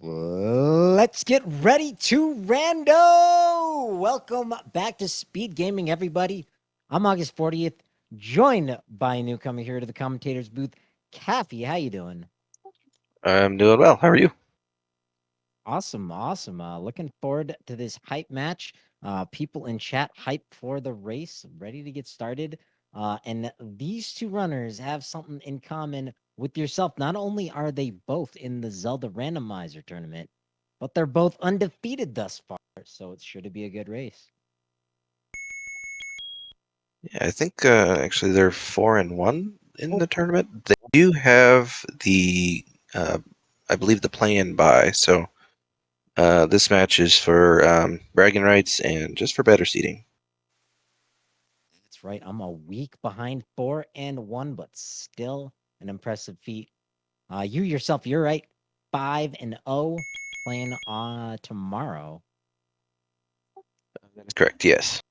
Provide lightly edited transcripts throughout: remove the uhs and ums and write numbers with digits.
Let's get ready to rando. Welcome back to Speed Gaming, everybody. I'm August 40th, joined by a newcomer here to the commentators booth. Kathy, how you doing? I'm doing well. How are you? Awesome. Looking forward to this hype match. People in chat hype for the race, ready to get started. And these two runners have something in common with yourself. Not only are they both in the Zelda Randomizer tournament, but they're both undefeated thus far. So it's sure to be a good race. Yeah, I think actually they're 4-1 in Oh, the tournament. They do have the, I believe, the play-in bye. So this match is for bragging rights and just for better seating. that's right. I'm a week behind 4-1, but still an impressive feat. You yourself, you're right. 5-0, playing tomorrow. That is correct. Yes.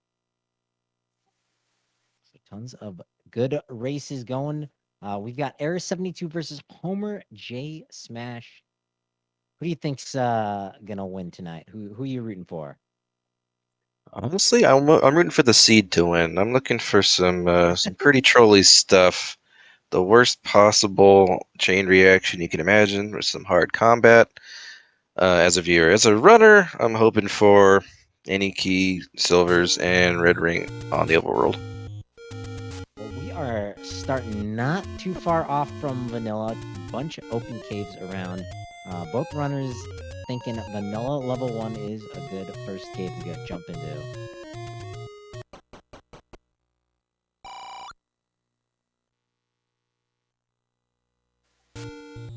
So tons of good races going. We've got error72 versus homerjsmash. Who do you think's gonna win tonight? Who are you rooting for? Honestly, I'm rooting for the seed to win. I'm looking for some pretty trolly stuff. The worst possible chain reaction you can imagine with some hard combat. As a viewer. As a runner, I'm hoping for any key silvers and red ring on the overworld. Well, we are starting not too far off from vanilla. Bunch of open caves around. Both runners thinking vanilla level 1 is a good first cave to go jump into.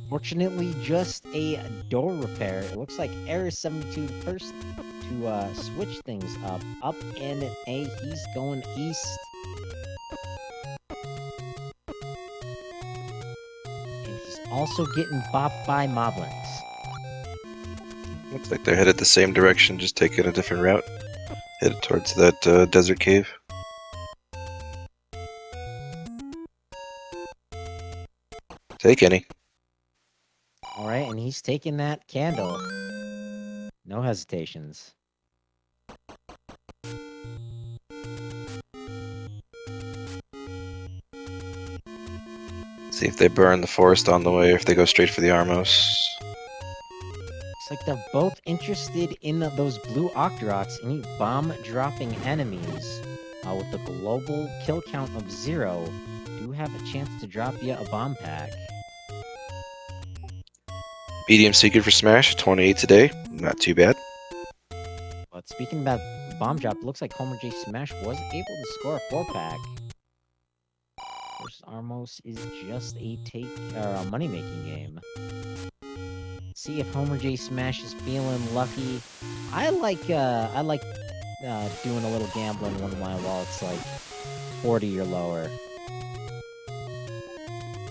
Fortunately, just a door repair. It looks like error72 first to switch things up. Up and A, he's going east. And he's also getting bopped by moblins. Looks like they're headed the same direction, just taking a different route. Headed towards that desert cave. Take any. All right, and he's taking that candle. No hesitations. See if they burn the forest on the way or if they go straight for the Armos. Looks like they're both interested in those blue Octoroks, any bomb-dropping enemies with the global kill count of 0 do have a chance to drop you a bomb pack. Medium secret for Smash, 28 today. Not too bad. But speaking about bomb drop, looks like homerjsmash was able to score a 4-pack. Versus Armos is just a money-making game. See if homerjsmash is feeling lucky. I like doing a little gambling one while it's like 40 or lower.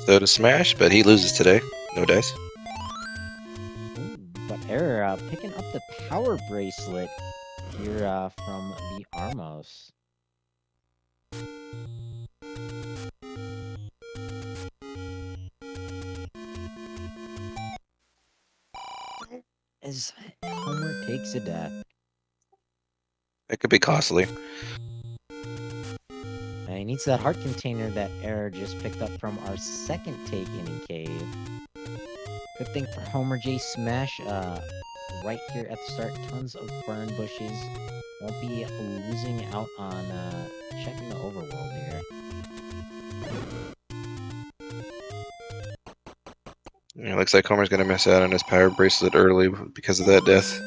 So to Smash, but he loses today. No dice. Ooh, but Error picking up the power bracelet here from the Armos. As Homer takes a death. That could be costly. He needs that heart container that Error just picked up from our second take in cave. Good thing for homerjsmash, right here at the start, tons of burn bushes. Won't be losing out on checking the overworld here. Yeah, looks like Homer's gonna miss out on his power bracelet early because of that death.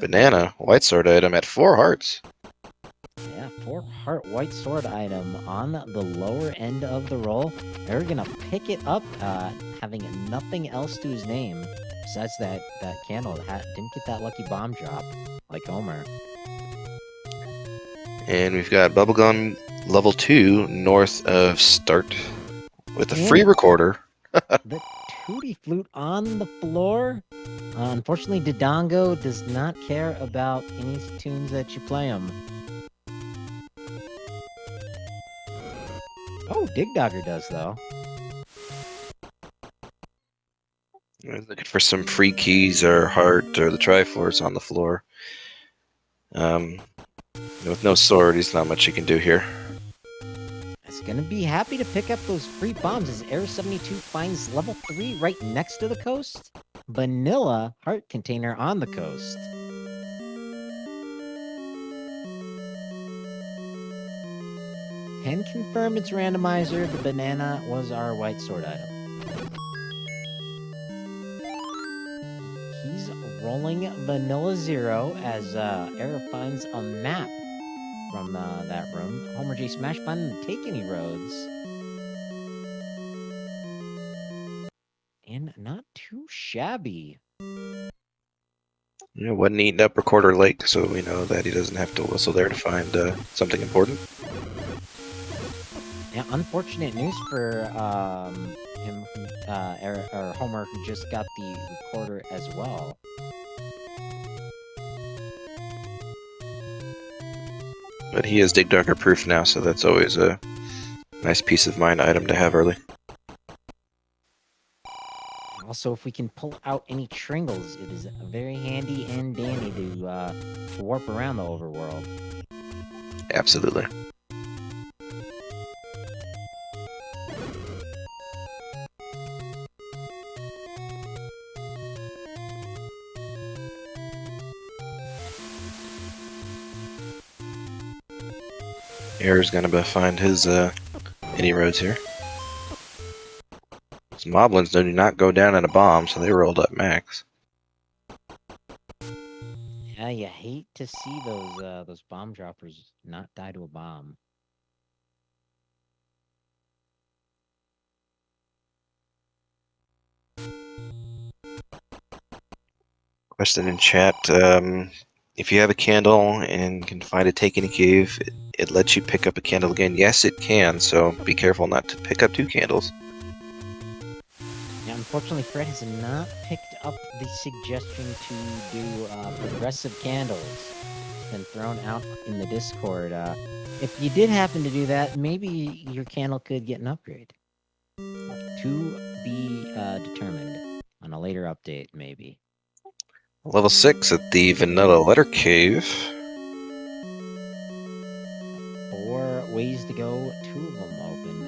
Banana, white sword item at 4 hearts. Yeah, 4-heart white sword item on the lower end of the roll. They're gonna pick it up, having nothing else to his name besides that candle. Didn't get that lucky bomb drop like Homer. And we've got Bubblegum level 2 north of start with a free recorder. The Tutti Flute on the floor. Unfortunately, Dodongo does not care about any tunes that you play him. Oh, Dig Dogger does, though. Looking for some free keys or heart or the Triforce on the floor. With no sword, there's not much you can do here. It's gonna be happy to pick up those free bombs as error72 finds level 3 right next to the coast. Vanilla heart container on the coast. Can confirm it's randomizer. The banana was our white sword item. He's rolling vanilla 0 as Error finds a map from that room. homerjsmash finding to take any roads. And not too shabby. Yeah, wasn't eating up Recorder Lake, so we know that he doesn't have to whistle there to find something important. Yeah, unfortunate news for him, or Homer, who just got the recorder as well. But he is Dig Dugger proof now, so that's always a nice peace of mind item to have early. Also, if we can pull out any Tringles, it is very handy and dandy to warp around the overworld. Absolutely. Error's gonna find his any roads here. Those moblins do not go down in a bomb, so they rolled up max. Yeah, you hate to see those bomb droppers not die to a bomb. Question in chat, if you have a candle and can find a take in a cave, it lets you pick up a candle again. Yes, it can, so be careful not to pick up 2 candles. Yeah, unfortunately, Fred has not picked up the suggestion to do progressive candles. It's been thrown out in the Discord. If you did happen to do that, maybe your candle could get an upgrade. To be determined on a later update, maybe. Level 6 at the Vanilla Letter Cave. 4 ways to go, 2 of them open.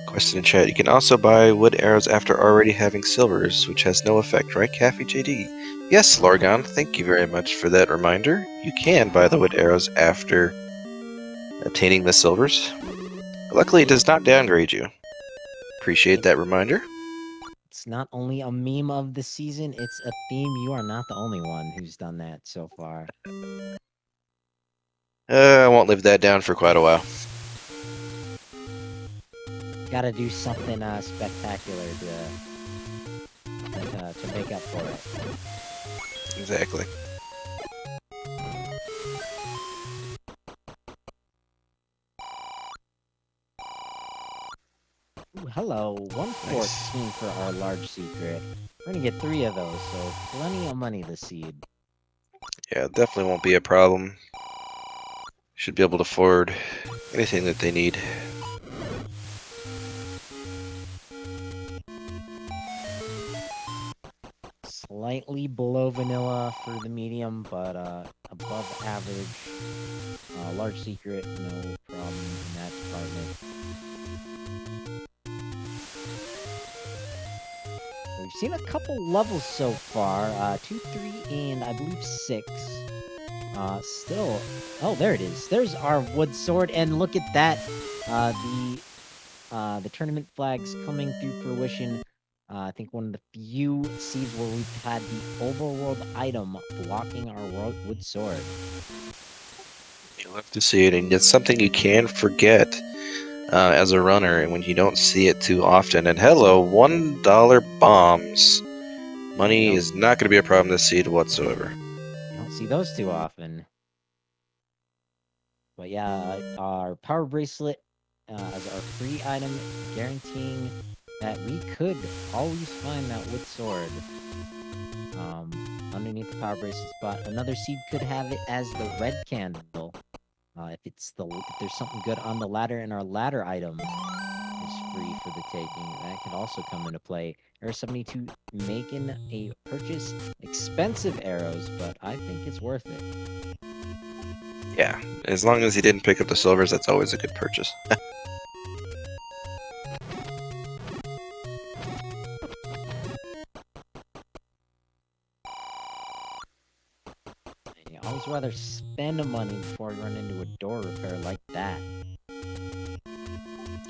Question in chat, you can also buy wood arrows after already having silvers, which has no effect, right, Caffey JD? Yes, Lorgon, thank you very much for that reminder. You can buy the wood arrows after obtaining the silvers. Luckily, it does not downgrade you. Appreciate that reminder. It's not only a meme of the season, it's a theme. You are not the only one who's done that so far. I won't live that down for quite a while. Gotta do something spectacular to make up for it. Exactly. Ooh, hello, 114 for our large secret. We're gonna get 3 of those, so plenty of money this seed. Yeah, definitely won't be a problem. Should be able to afford anything that they need. Slightly below vanilla for the medium, but above average. Large secret, no problem in that department. We've seen a couple levels so far, 2, 3, and I believe 6. Still, oh, there it is. There's our wood sword, and look at that. The tournament flags coming through fruition. I think one of the few seeds where we've had the overworld item blocking our wood sword. You'll have to see it, and it's something you can forget as a runner, and when you don't see it too often. And hello, $1 bombs. Money is not going to be a problem this seed whatsoever. You don't see those too often. But yeah, our power bracelet as our free item, guaranteeing that we could always find that wood sword underneath the power bracelet spot. Another seed could have it as the red candle. If there's something good on the ladder in our ladder item, is free for the taking. That could also come into play. Error72 making a purchase expensive arrows, but I think it's worth it. Yeah, as long as he didn't pick up the silvers, that's always a good purchase. You always rather spend money before you run into a door repair like that.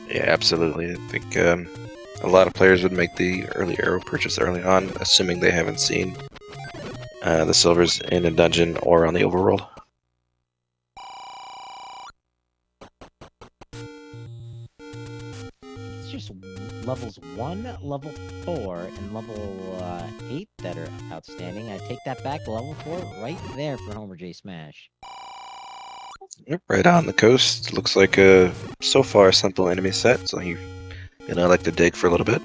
Yeah, absolutely. I think a lot of players would make the early arrow purchase early on, assuming they haven't seen the silvers in a dungeon or on the overworld. It's just levels 1, level 4, and level 8 that are outstanding. I take that back. Level 4 right there for homerjsmash. Yep, right on the coast. Looks like a so far simple enemy set, so you I like to dig for a little bit.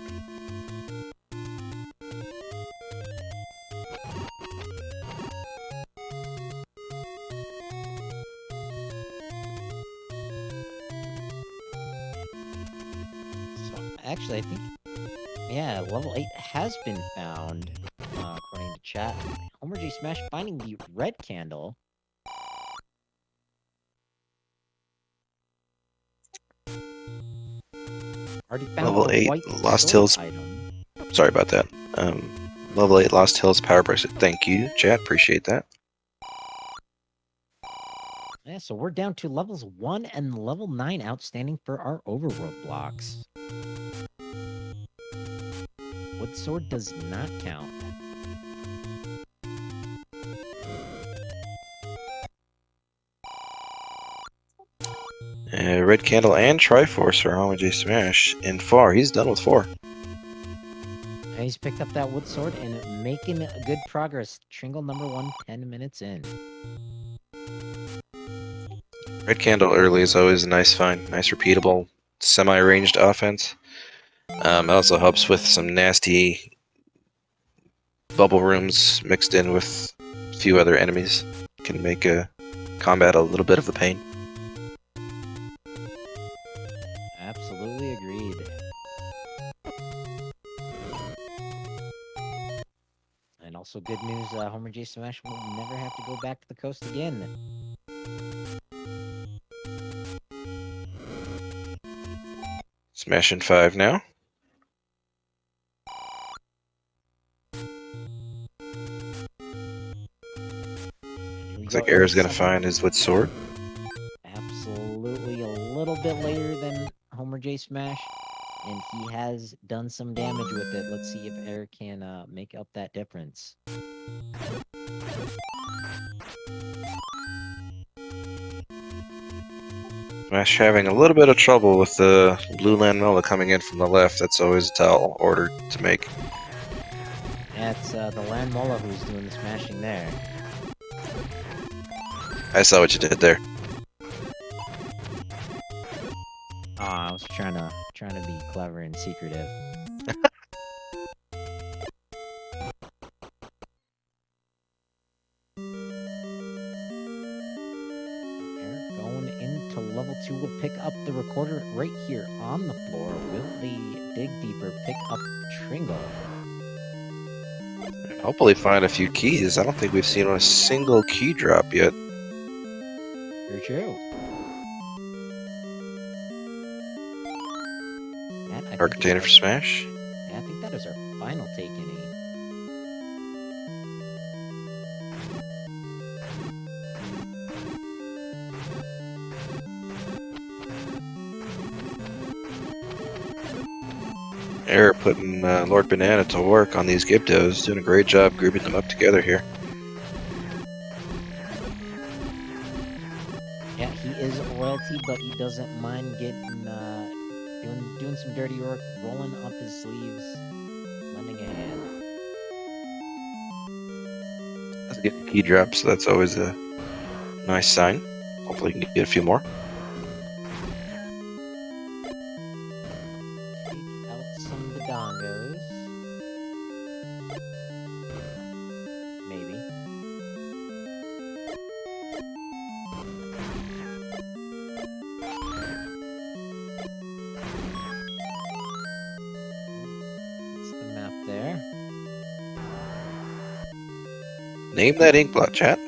So, actually, I think, yeah, level 8 has been found, according to chat. homerjsmash finding the red candle. Already found Level the 8 white Lost sword Hills. item. Sorry about that. Level 8 Lost Hills power bracelet. Thank you, chat. Appreciate that. Yeah, so we're down to levels 1 and level 9 outstanding for our overworld blocks. Wood sword does not count. Red Candle and Triforce for homerjsmash. And 4. He's done with 4. And he's picked up that wood sword and making good progress. Tringle number 1, 10 minutes in. Red Candle early is always a nice find. Nice repeatable, semi-ranged offense. It also helps with some nasty bubble rooms mixed in with a few other enemies. Can make combat a little bit of a pain. Absolutely agreed. And also good news, homerjsmash will never have to go back to the coast again. Smashing 5 now. Looks like Air's gonna find his wood sword. Absolutely a little bit later than homerjsmash. And he has done some damage with it. Let's see if Air can make up that difference. Smash having a little bit of trouble with the blue Landmella coming in from the left. That's always a tall order to make. Yeah, it's the Landmola who's doing the smashing there. I saw what you did there. I was trying to be clever and secretive. Going into level 2, we'll pick up the recorder right here on the floor. Will the dig deeper pick up Tringle? And hopefully find a few keys. I don't think we've seen a single key drop yet. Very true. Our container for Smash. Yeah, I think that is our final take inning. Air putting Lord Banana to work on these Gibdos, doing a great job grouping them up together here. Yeah, he is royalty, but he doesn't mind getting doing some dirty work, rolling up his sleeves, lending a hand. Doesn't get a key drop, so that's always a nice sign. Hopefully, we can get a few more. Take out some of the dongos. Maybe. Name that ink blot, chat.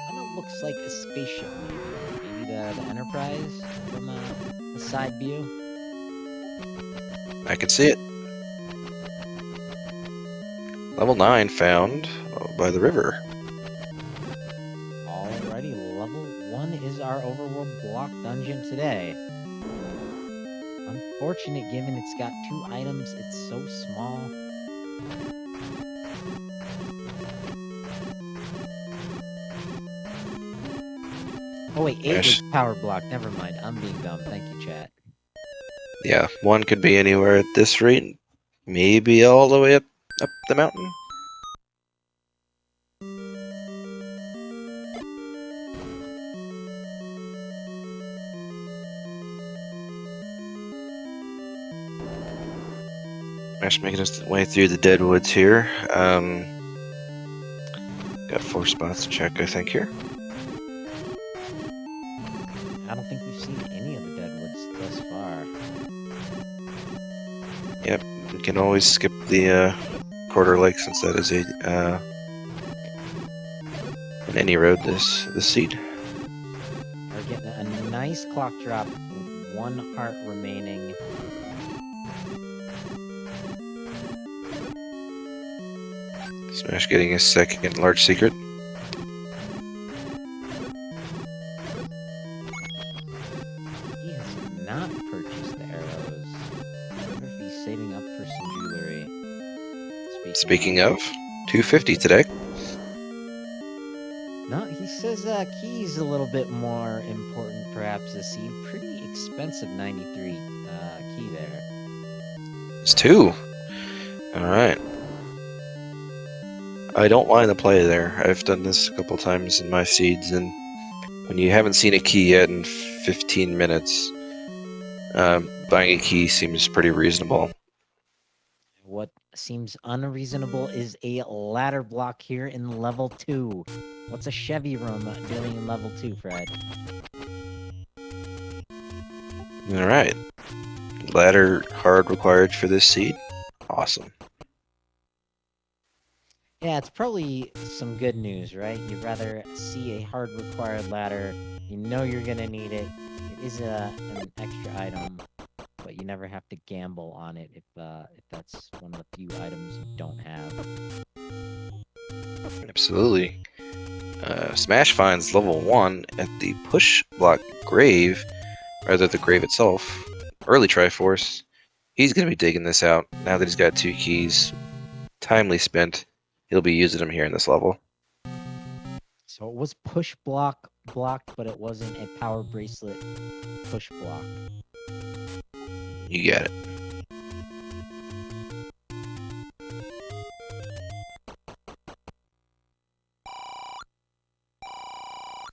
Kind of looks like a spaceship, maybe. Maybe the Enterprise from a side view. I can see it. Level 9 found by the river. Alrighty, level 1 is our overworld block dungeon today. Unfortunate given it's got 2 items, it's so small. Oh wait, 8 was power block. Never mind. I'm being dumb. Thank you, chat. Yeah, 1 could be anywhere at this rate. Maybe all the way up the mountain. Smash making his way through the dead woods here. Got 4 spots to check, I think, here. I don't think we've seen any of the deadwoods thus far. Yep, we can always skip the quarter lake since that is a in any road this seed. We're getting a nice clock drop with 1 heart remaining. Smash getting his second large secret. He has not purchased the arrows. I wonder if he's saving up for some jewelry. Speaking of, 250 today. No, he says key's a little bit more important, perhaps, this seed. Pretty expensive 93 key there. It's 2. Alright. I don't mind the play there. I've done this a couple times in my seeds, and when you haven't seen a key yet in 15 minutes, buying a key seems pretty reasonable. What seems unreasonable is a ladder block here in level 2. What's a Chevy room doing in level 2, Fred? Alright. Ladder hard required for this seed. Awesome. Yeah, it's probably some good news, right? You'd rather see a hard required ladder. You know you're gonna need it. It is an extra item, but you never have to gamble on it if that's one of the few items you don't have. Absolutely. Smash finds level 1 at the push block grave, rather the grave itself. Early Triforce. He's going to be digging this out now that he's got 2 keys. Timely spent. He'll be using them here in this level. So it was push blocked, but it wasn't a power bracelet push block. You get it.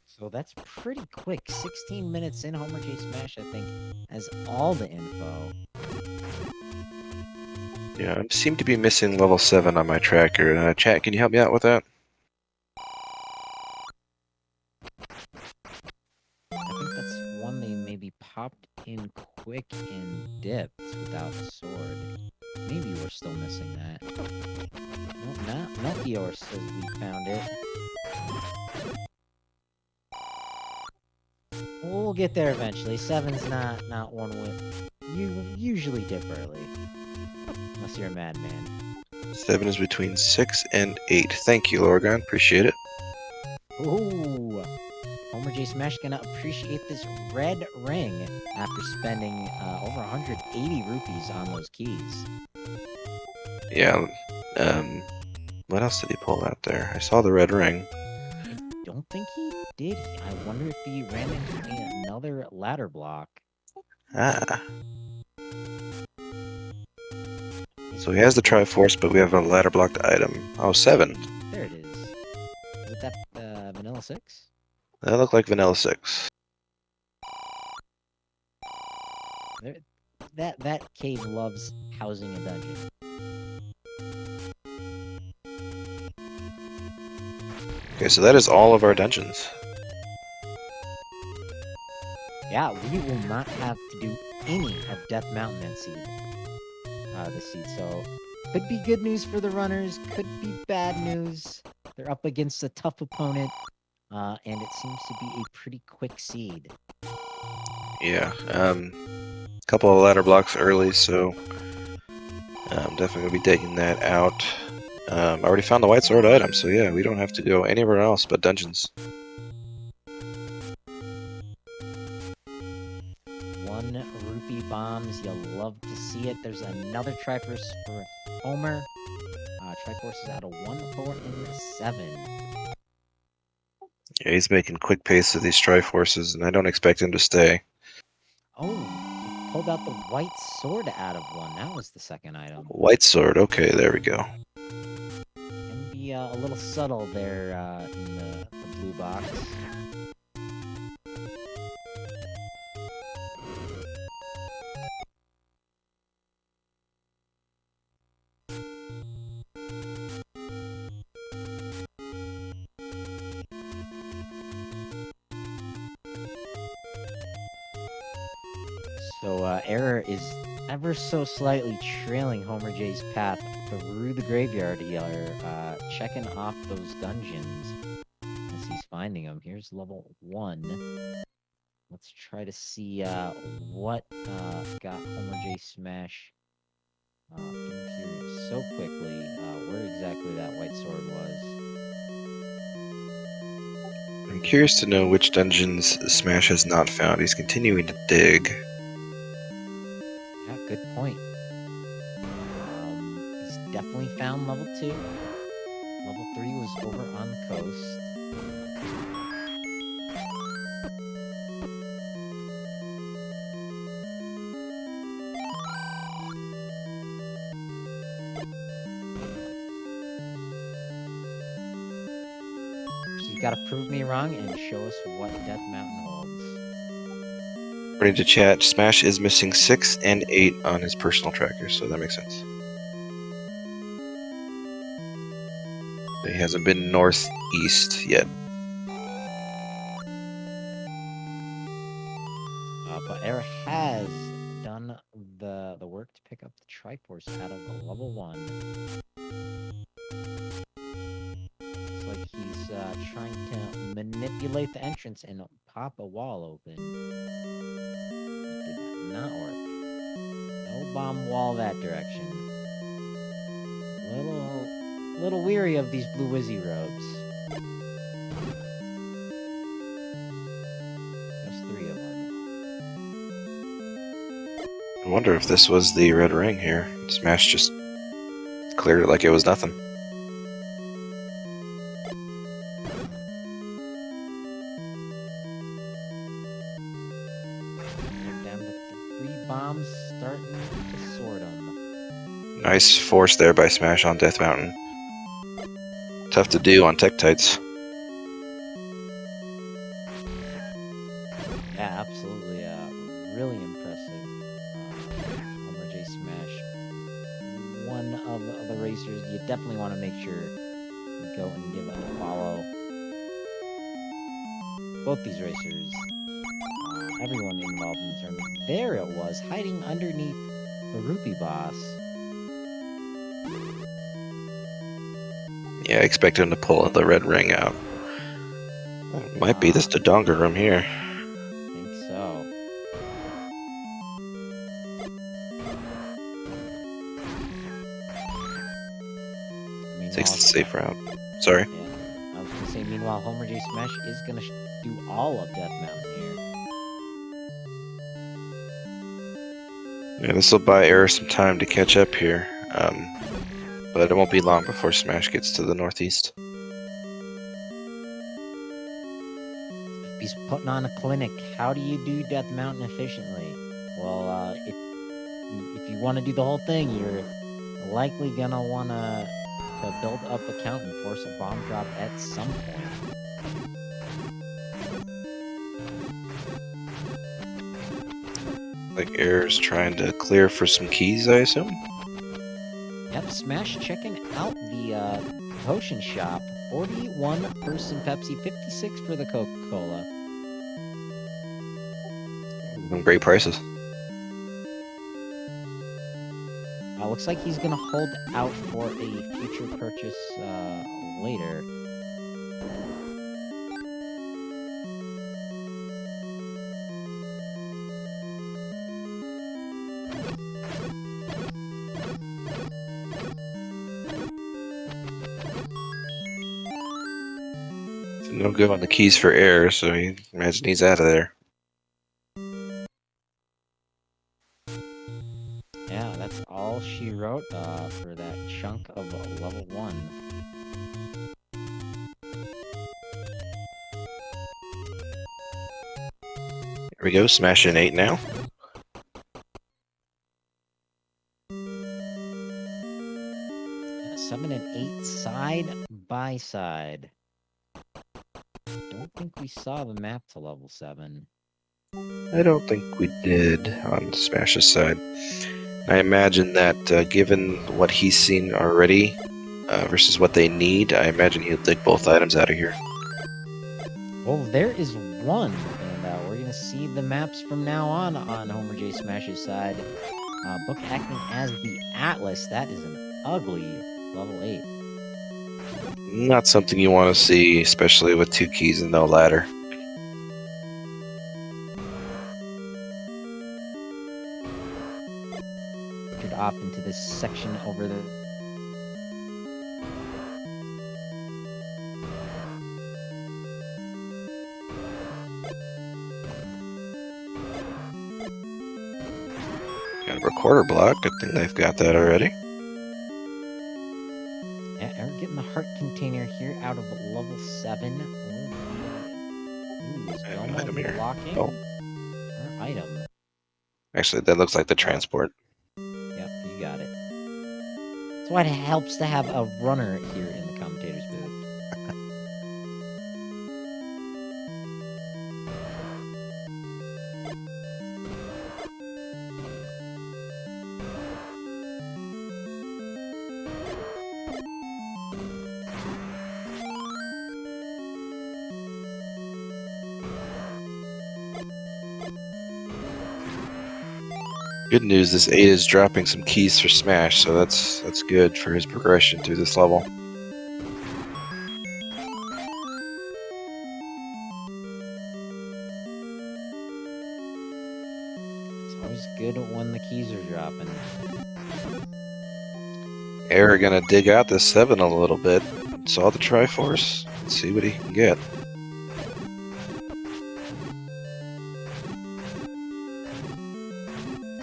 So that's pretty quick. 16 minutes in, homerjsmash, I think, has all the info. Yeah, I seem to be missing level 7 on my tracker. Chat, can you help me out with that? I think that's one they maybe popped in quick and dipped without a sword. Maybe we're still missing that. Nope, Melchior says we found it. We'll get there eventually. 7's not one with. You usually dip early. Unless you're a madman. 7 is between 6 and 8. Thank you, Lorgon. Appreciate it. Ooh! homerjsmash gonna appreciate this red ring after spending over 180 rupees on those keys. Yeah, what else did he pull out there? I saw the red ring. I don't think he did. I wonder if he ran into another ladder block. Ah. So he has the Triforce, but we have a ladder blocked item. Oh, 7. There it is. Is it that vanilla 6? That looked like vanilla 6. That cave loves housing a dungeon. Okay, so that is all of our dungeons. Yeah, we will not have to do any of Death Mountain and Seed. This seed. So Could be good news for the runners, could be bad news. They're up against a tough opponent, and it seems to be a pretty quick seed. Yeah, couple of ladder blocks early, so I'm definitely gonna be taking that out. I already found the white sword item, so yeah, we don't have to go anywhere else but dungeons. One rupee bombs, you'll love to see it. There's another Triforce for Homer. Triforce is at a 1, 4, and 7. Yeah, he's making quick pace with these Triforces, and I don't expect him to stay. Oh, he pulled out the white sword out of one. That was the second item. White sword, okay, there we go. Can be a little subtle there in the blue box. So Error is ever so slightly trailing Homer J's path through the graveyard here, checking off those dungeons as he's finding them. Here's level 1. Let's try to see what got Homer J Smash through here so quickly, where exactly that white sword was. I'm curious to know which dungeons Smash has not found. He's continuing to dig. Yeah, good point. He's definitely found level 2. Level 3 was over on the coast. So you gotta prove me wrong and show us what Death Mountain holds. According to chat, Smash is missing 6 and 8 on his personal tracker, so that makes sense. He hasn't been northeast yet. But Eric has done the work to pick up the Triforce out of the level 1. It's like he's trying to manipulate the entrance and pop a wall open. Did not work. No bomb wall that direction. Little weary of these blue wizzy robes. There's 3 of them. I wonder if this was the red ring here. Smash just cleared it like it was nothing. We're down to 3 bombs, starting to sort them. Nice force there by Smash on Death Mountain. Tough to do on Tektites. Yeah, absolutely. Really impressive. Homer J Smash. One of the racers you definitely want to make sure you go and give a follow. Both these racers, everyone involved in the tournament. There it was, hiding underneath the rupee boss. Yeah, I expect him to pull the red ring out. Might be this Dodonga room here. I think so. Takes the safe route. Sorry. Yeah, I was gonna say, meanwhile, Homer J Smash is gonna do all of Death Mountain here. Yeah, this will buy Error some time to catch up here. But it won't be long before Smash gets to the northeast. He's putting on a clinic. How do you do Death Mountain efficiently? Well, if you want to do the whole thing, you're likely gonna want to build up a count and force a bomb drop at some point. Like Error's trying to clear for some keys, I assume? Yep, Smash checking out the potion shop. 41 person Pepsi, 56 for the Coca-Cola. Great prices. Looks like he's gonna hold out for a future purchase later. So no go on the keys for air, so I imagine he's out of there. Yeah, that's all she wrote for that chunk of level 1. Here we go, smashing 8 now. Yeah, 7 and 8 side by side. Don't think we saw the map to level 7. I don't think we did on Smash's side. I imagine that given what he's seen already versus what they need, I imagine he'll take both items out of here. Well, there is one, and we're gonna see the maps from now on Homer J Smash's side. Book acting as the Atlas. That is an ugly level 8. Not something you want to see, especially with 2 keys and no ladder. Entered off into this section over the. Got a recorder block. Good thing they've got that already. Yeah, we're getting the heart container here out of level 7. Ooh, is I have an Belmo item here. blocking? Oh, Our item. actually, that looks like the transport. Yep, you got it. That's why it helps to have a runner here in the commentator's booth. Good news, this 8 is dropping some keys for Smash, so that's good for his progression through this level. It's always good when the keys are dropping. Air gonna dig out this 7 a little bit. Saw the Triforce. Let's see what he can get.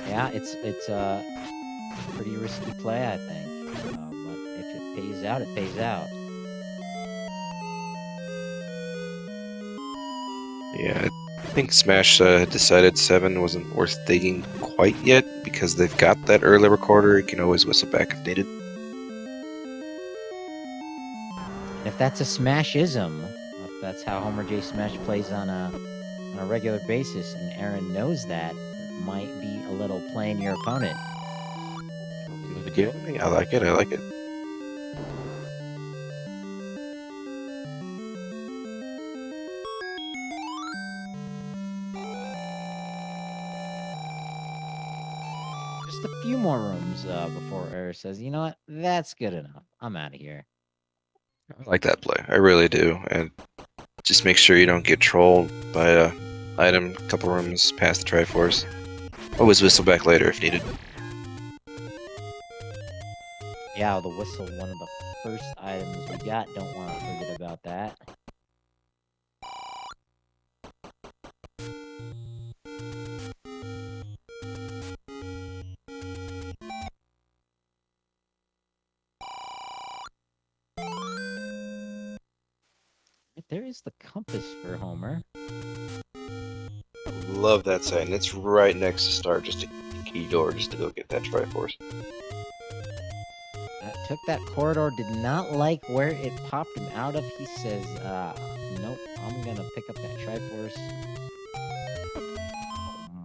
Yeah, it's a pretty risky play, I think. But if it pays out, it pays out. Yeah, I think Smash decided 7 wasn't worth digging quite yet because they've got that early recorder. You can always whistle back if needed. And if that's a Smashism, if that's how Homer J Smash plays on a regular basis, and Aaron knows that, it might be a little playing your opponent. I like it. I like it. Just a few more rooms before Aaron says, you know what, that's good enough. I'm out of here. I like that play. I really do. And just make sure you don't get trolled by a item a couple rooms past the Triforce. Always whistle back later if needed. Yeah, the whistle, one of the first items we got. Don't want to forget about that. There is the compass for Homer. Love that sign. It's right next to start, just a key door just to go get that Triforce. Took that corridor, did not like where it popped him out of. He says, nope, I'm going to pick up that Triforce.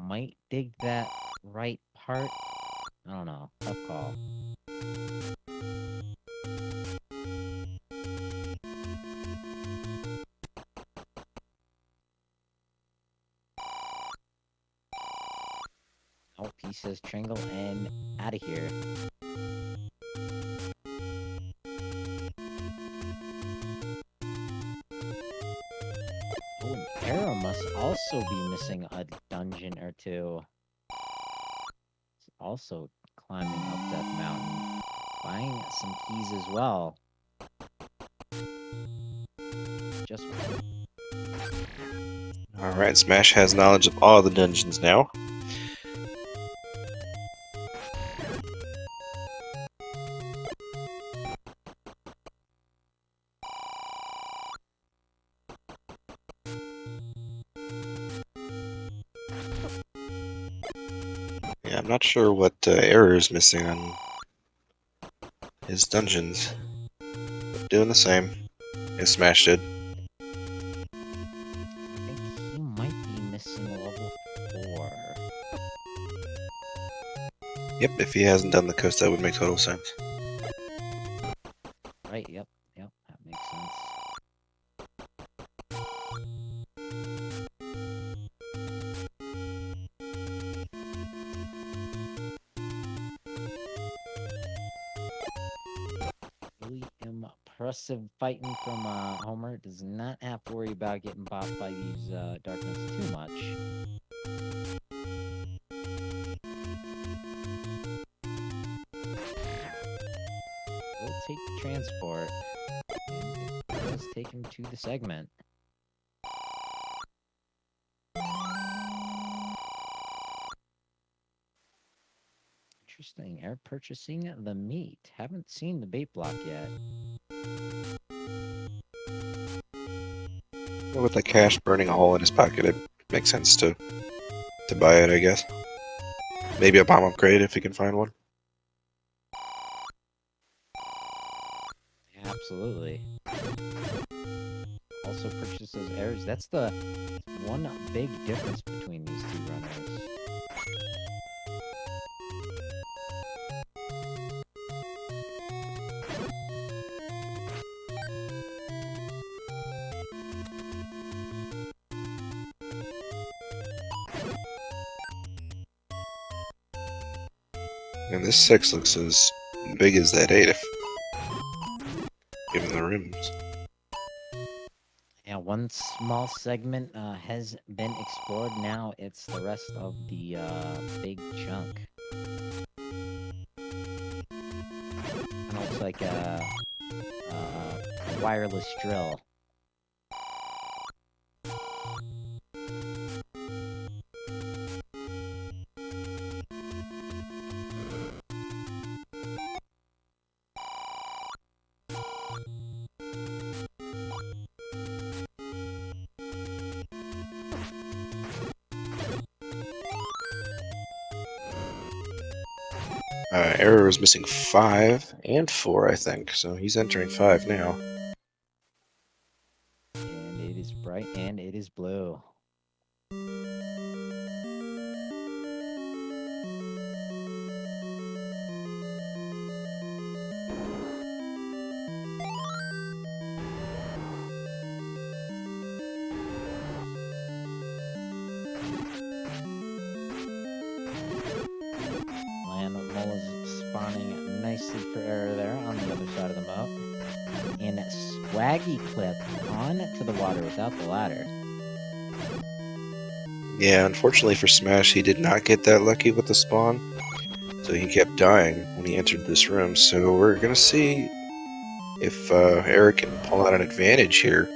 Might dig that right part. I don't know. Tough call. Nope, he says Tringle and out of here. Oh, and Arrow must also be missing a dungeon or two. He's also climbing up Death Mountain, buying some keys as well. Just Alright, Smash has knowledge of all the dungeons now. Yeah, I'm not sure what error is missing on his dungeons. But doing the same as Smash did. I think he might be missing a level 4. Yep, if he hasn't done the coast, that would make total sense. Right, yep, that makes sense. Really impressive fighting from Homer. Does not have to worry about getting bopped by these darkness too much. We'll take the transport, and it does take him to the segment. Interesting. Air purchasing the meat. Haven't seen the bait block yet. With the cash burning a hole in his pocket, it makes sense to buy it, I guess. Maybe a bomb upgrade if he can find one. Absolutely. Also purchase those errors. That's the one big difference between these two runners. And this 6 looks as big as that 8 if given the rooms. Yeah, one small segment has been explored. Now it's the rest of the big chunk. Kind of looks like a wireless drill. Error is missing 5 and 4, I think, so he's entering 5 now. And it is bright and it is blue. Spawning nicely for error there on the other side of the moat. And Swaggy clip on to the water without the ladder. Yeah, unfortunately for Smash, he did not get that lucky with the spawn, so he kept dying when he entered this room. So we're gonna see if Eric can pull out an advantage here.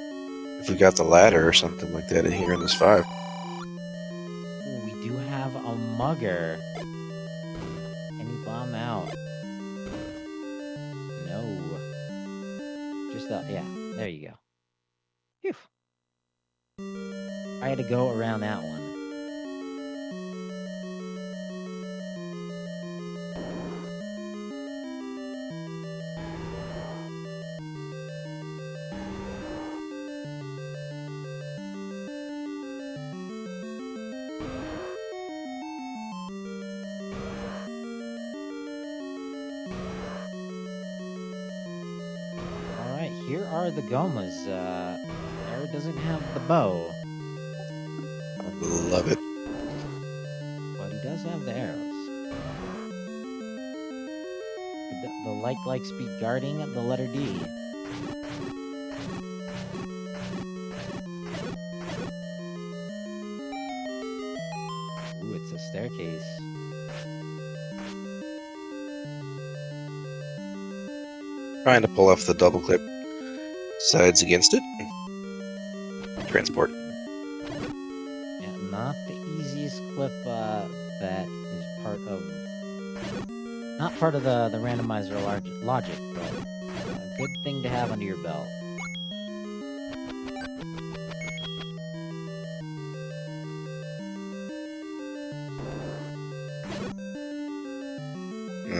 If we got the ladder or something like that in here in this 5. Ooh, we do have a mugger. Can he bomb out? No. Just yeah, there you go. Phew. I had to go around that one. Alright, here are the Gomas. Eric doesn't have the bow. I love it. But he does have the arrows. The like speed guarding the letter D. Ooh, it's a staircase. Trying to pull off the double clip. Sides against it. Transport. Yeah, not the easiest clip that is not part of the randomizer logic, but a good thing to have under your belt.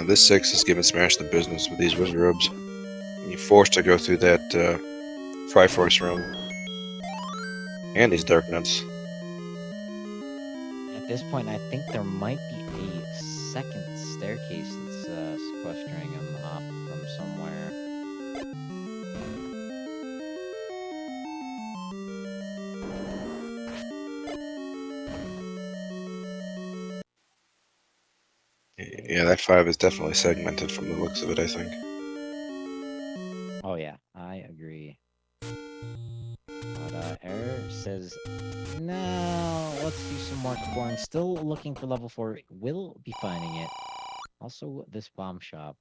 This 6 is giving Smash the business with these wizard robes. You're forced to go through that Triforce room. And these dark nuts. At this point, I think there might be a second staircase that's sequestering him off from somewhere. Yeah, that 5 is definitely segmented from the looks of it, I think. Oh yeah, I agree. But error says, no, let's do some more scoring. Still looking for level 4. Will be finding it. Also, this bomb shop.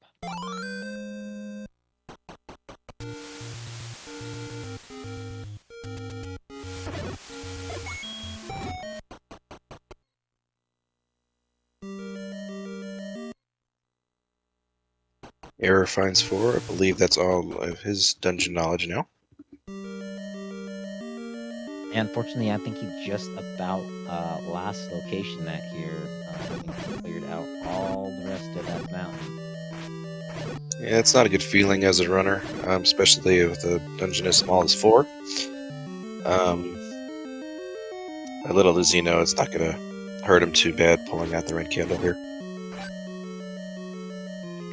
Error finds 4. I believe that's all of his dungeon knowledge now. And unfortunately, I think he just about last location that here, having cleared out all the rest of that mountain. Yeah, it's not a good feeling as a runner, especially if the dungeon is small as 4. Little does he know it's not going to hurt him too bad pulling out the red candle here.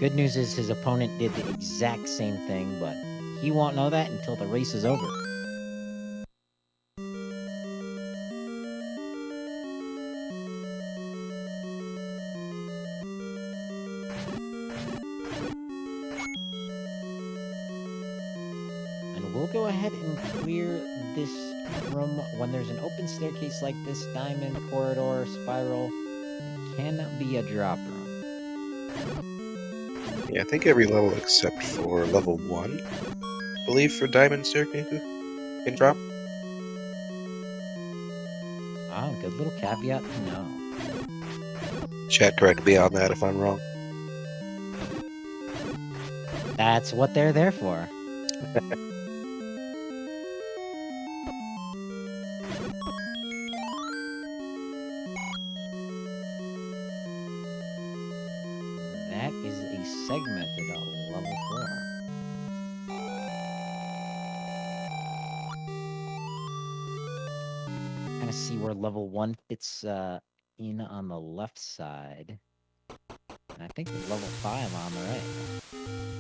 Good news is his opponent did the exact same thing, but he won't know that until the race is over. And we'll go ahead and clear this room when there's an open staircase like this, diamond, corridor, spiral. It can be a drop room. Yeah, I think every level except for level 1, I believe, for diamond staircases can drop. Ah, good little caveat to know. Chat correct me on that if I'm wrong. That's what they're there for. That is a segmented level 4. Kind of see where level 1 fits in on the left side. And I think level 5 on the right.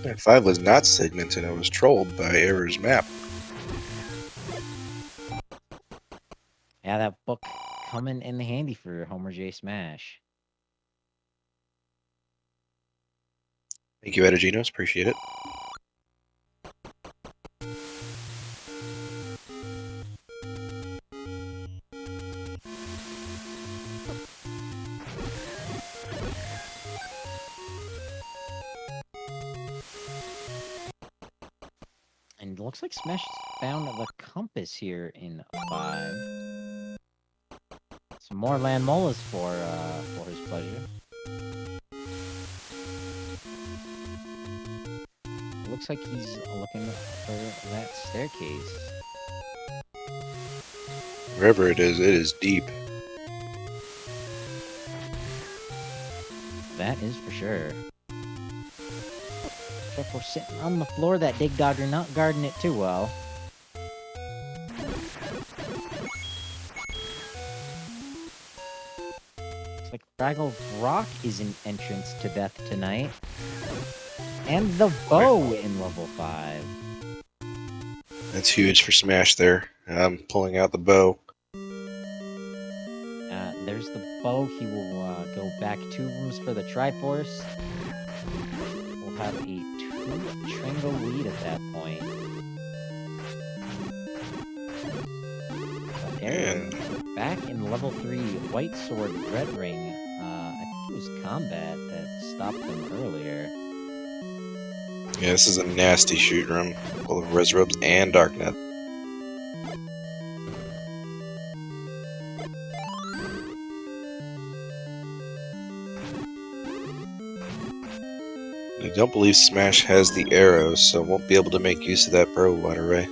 Yeah, 5 was not segmented, I was trolled by Error's map. Yeah, that book coming in handy for homerjsmash. Thank you, Ediginos, appreciate it. And it looks like Smash found the compass here in 5. Some more land molas for his pleasure. It looks like he's looking for that staircase. Wherever it is deep. That is for sure. Triforce sitting on the floor, that dig dodger not guarding it too well. Looks like Fraggle Rock is an entrance to death tonight. And the bow in level 5. That's huge for Smash there. Pulling out the bow. There's the bow. He will go back 2 rooms for the Triforce. We'll have a 2 Tringle lead at that point. But error back in level 3, White Sword, Red Ring. I think it was combat that stopped them earlier. Yeah, this is a nasty shoot room full of res robes and darknet. I don't believe Smash has the arrows, so won't be able to make use of that Burrow Water Ray.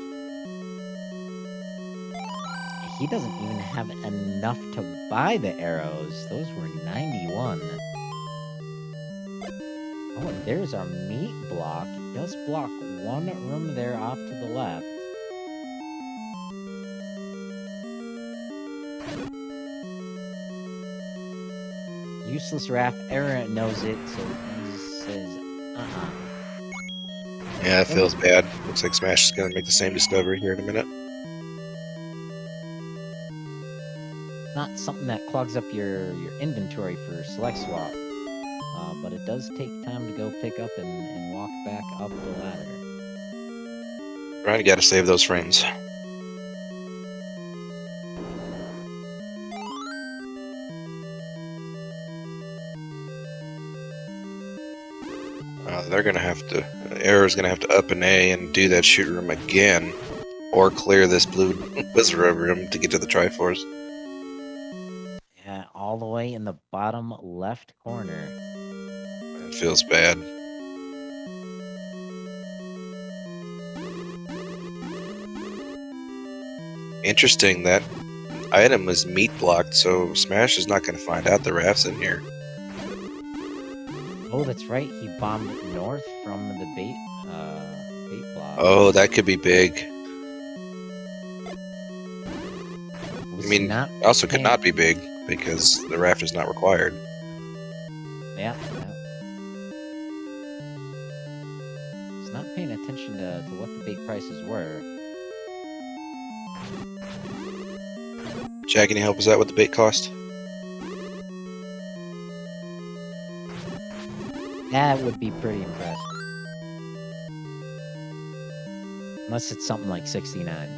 He doesn't even have enough to buy the arrows. Those were 91. Oh, and there's our meat block. It does block one room there off to the left. Useless Raft. Error knows it, so he says, Yeah, it feels bad. Looks like Smash is going to make the same discovery here in a minute. Not something that clogs up your inventory for select swap. But it does take time to go pick up and walk back up the ladder. Ryan, you gotta save those frames. They're gonna have to. Arrow's gonna have to up an A and do that shoot room again, or clear this blue wizard room to get to the Triforce. Yeah, all the way in the bottom left corner. It feels bad. Interesting, that item was meat blocked, so Smash is not going to find out the raft's in here. Oh, that's right. He bombed north from the bait block. Oh, that could be big. Was I mean, not also could paying- not be big, because the raft is not required. Yeah. Was not paying attention to what the bait prices were. Jack, can you help us out with the bait cost? That would be pretty impressive. Unless it's something like 69.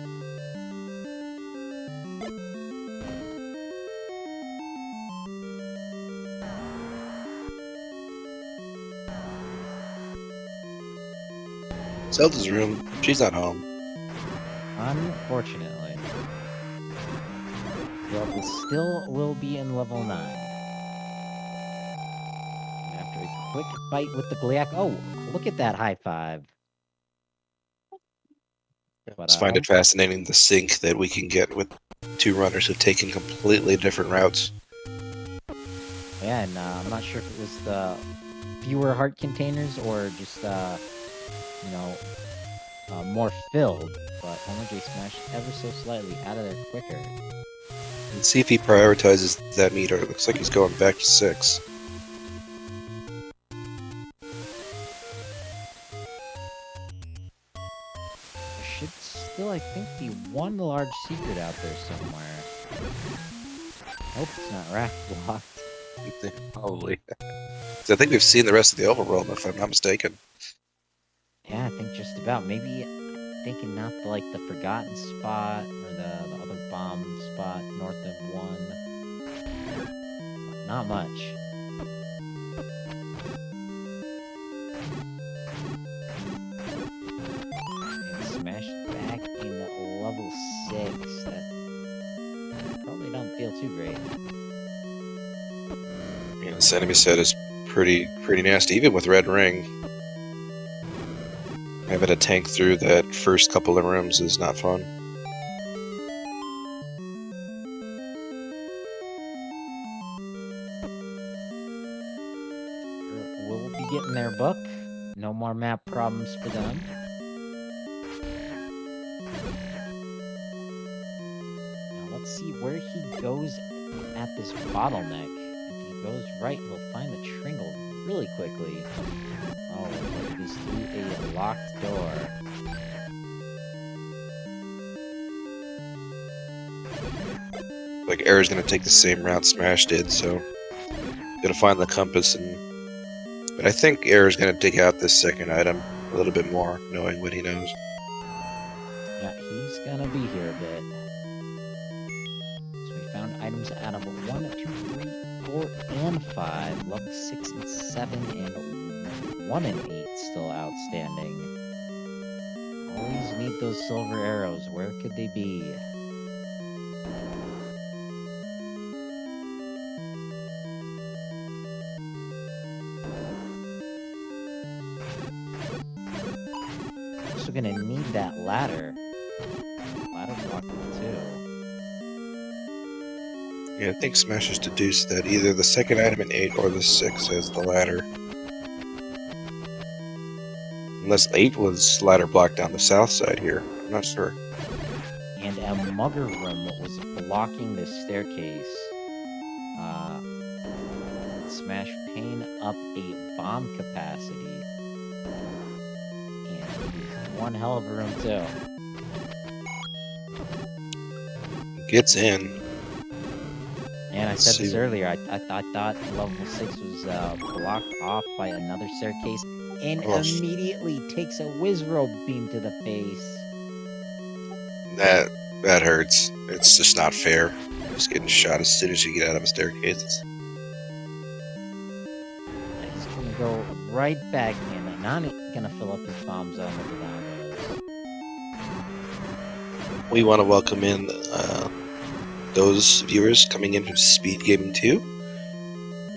Zelda's room, she's not home. Unfortunately. Well, we still will be in level 9. After a quick fight with the Gliak. Oh, look at that high five. I But, just find it fascinating, the sync that we can get with two runners who've taken completely different routes. Yeah, and I'm not sure if it was the fewer heart containers or just, more filled. But homerjsmash ever so slightly out of there quicker. And see if he prioritizes that meter. It looks like he's going back to 6. There should still, I think, be one large secret out there somewhere. Nope, it's not raft blocked. Probably. 'Cause I think we've seen the rest of the overworld, if I'm not mistaken. Yeah, I think just about. Maybe thinking not the forgotten spot or the other bomb spot north of 1. Not much. And smashed back in level 6. That probably don't feel too great. Yeah, this enemy set is pretty nasty, even with red ring. Having to tank through that first couple of rooms is not fun. We'll be getting their book. No more map problems for them. Now let's see where he goes at this bottleneck. If he goes right, he'll find the Tringle really quickly. Oh, look at this through a locked door. Like, Air's gonna take the same route Smash did, so gonna find the compass and But I think Error's going to dig out this second item a little bit more, knowing what he knows. Yeah, he's gonna be here a bit. So we found items out of 1, 2, 3, 4, and 5. Level 6 and 7, and 1 and 8 still outstanding. Always need those silver arrows. Where could they be? Also gonna need that ladder. Ladder block 2. Yeah, I think Smash has deduced that either the second item in 8 or the 6 has the ladder. Unless 8 was ladder blocked down the south side here. I'm not sure. And a mugger room was blocking this staircase. Smash paying up a bomb capacity. And it's one hell of a room too. Gets in. And I said this earlier, I thought level 6 was blocked off by another staircase, and immediately takes a Wizrobe beam to the face. That hurts. It's just not fair. Just getting shot as soon as you get out of a staircase. He's gonna go right back in, and not gonna fill up his bomb zone with the down goes. We want to welcome in those viewers coming in from SpeedGaming 2.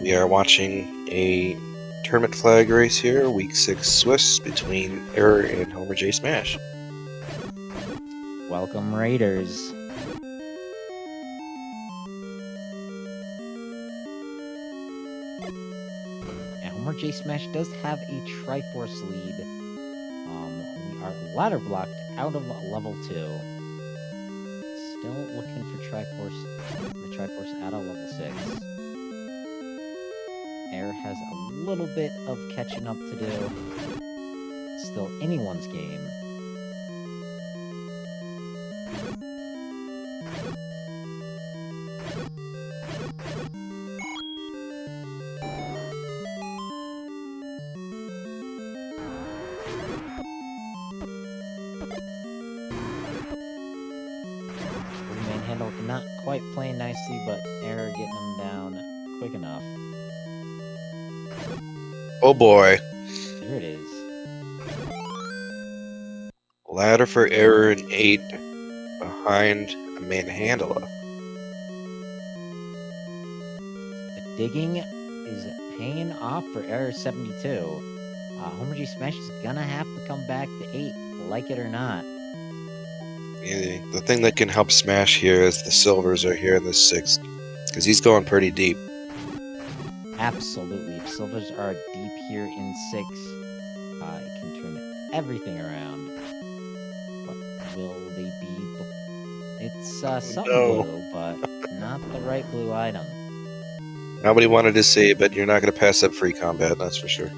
We are watching a tournament flag race here, Week 6 Swiss, between Error and homerjsmash. Welcome, Raiders. And homerjsmash does have a Triforce lead. We are ladder blocked out of level 2. Still looking for the Triforce out of level 6. Air has a little bit of catching up to do. Still anyone's game. Manhandle not quite playing nicely, but Error getting him down quick enough. Oh boy. There it is. Ladder for Error in 8 behind a manhandler. The digging is paying off for error72. homerjsmash is gonna have to come back to 8, like it or not. Yeah, the thing that can help Smash here is the silvers are here in this 6th, because he's going pretty deep. Absolutely. If silvers are deep here in 6, it can turn everything around. But will they be? It's something blue, but not the right blue item. Nobody wanted to see it, but you're not going to pass up free combat, that's for sure.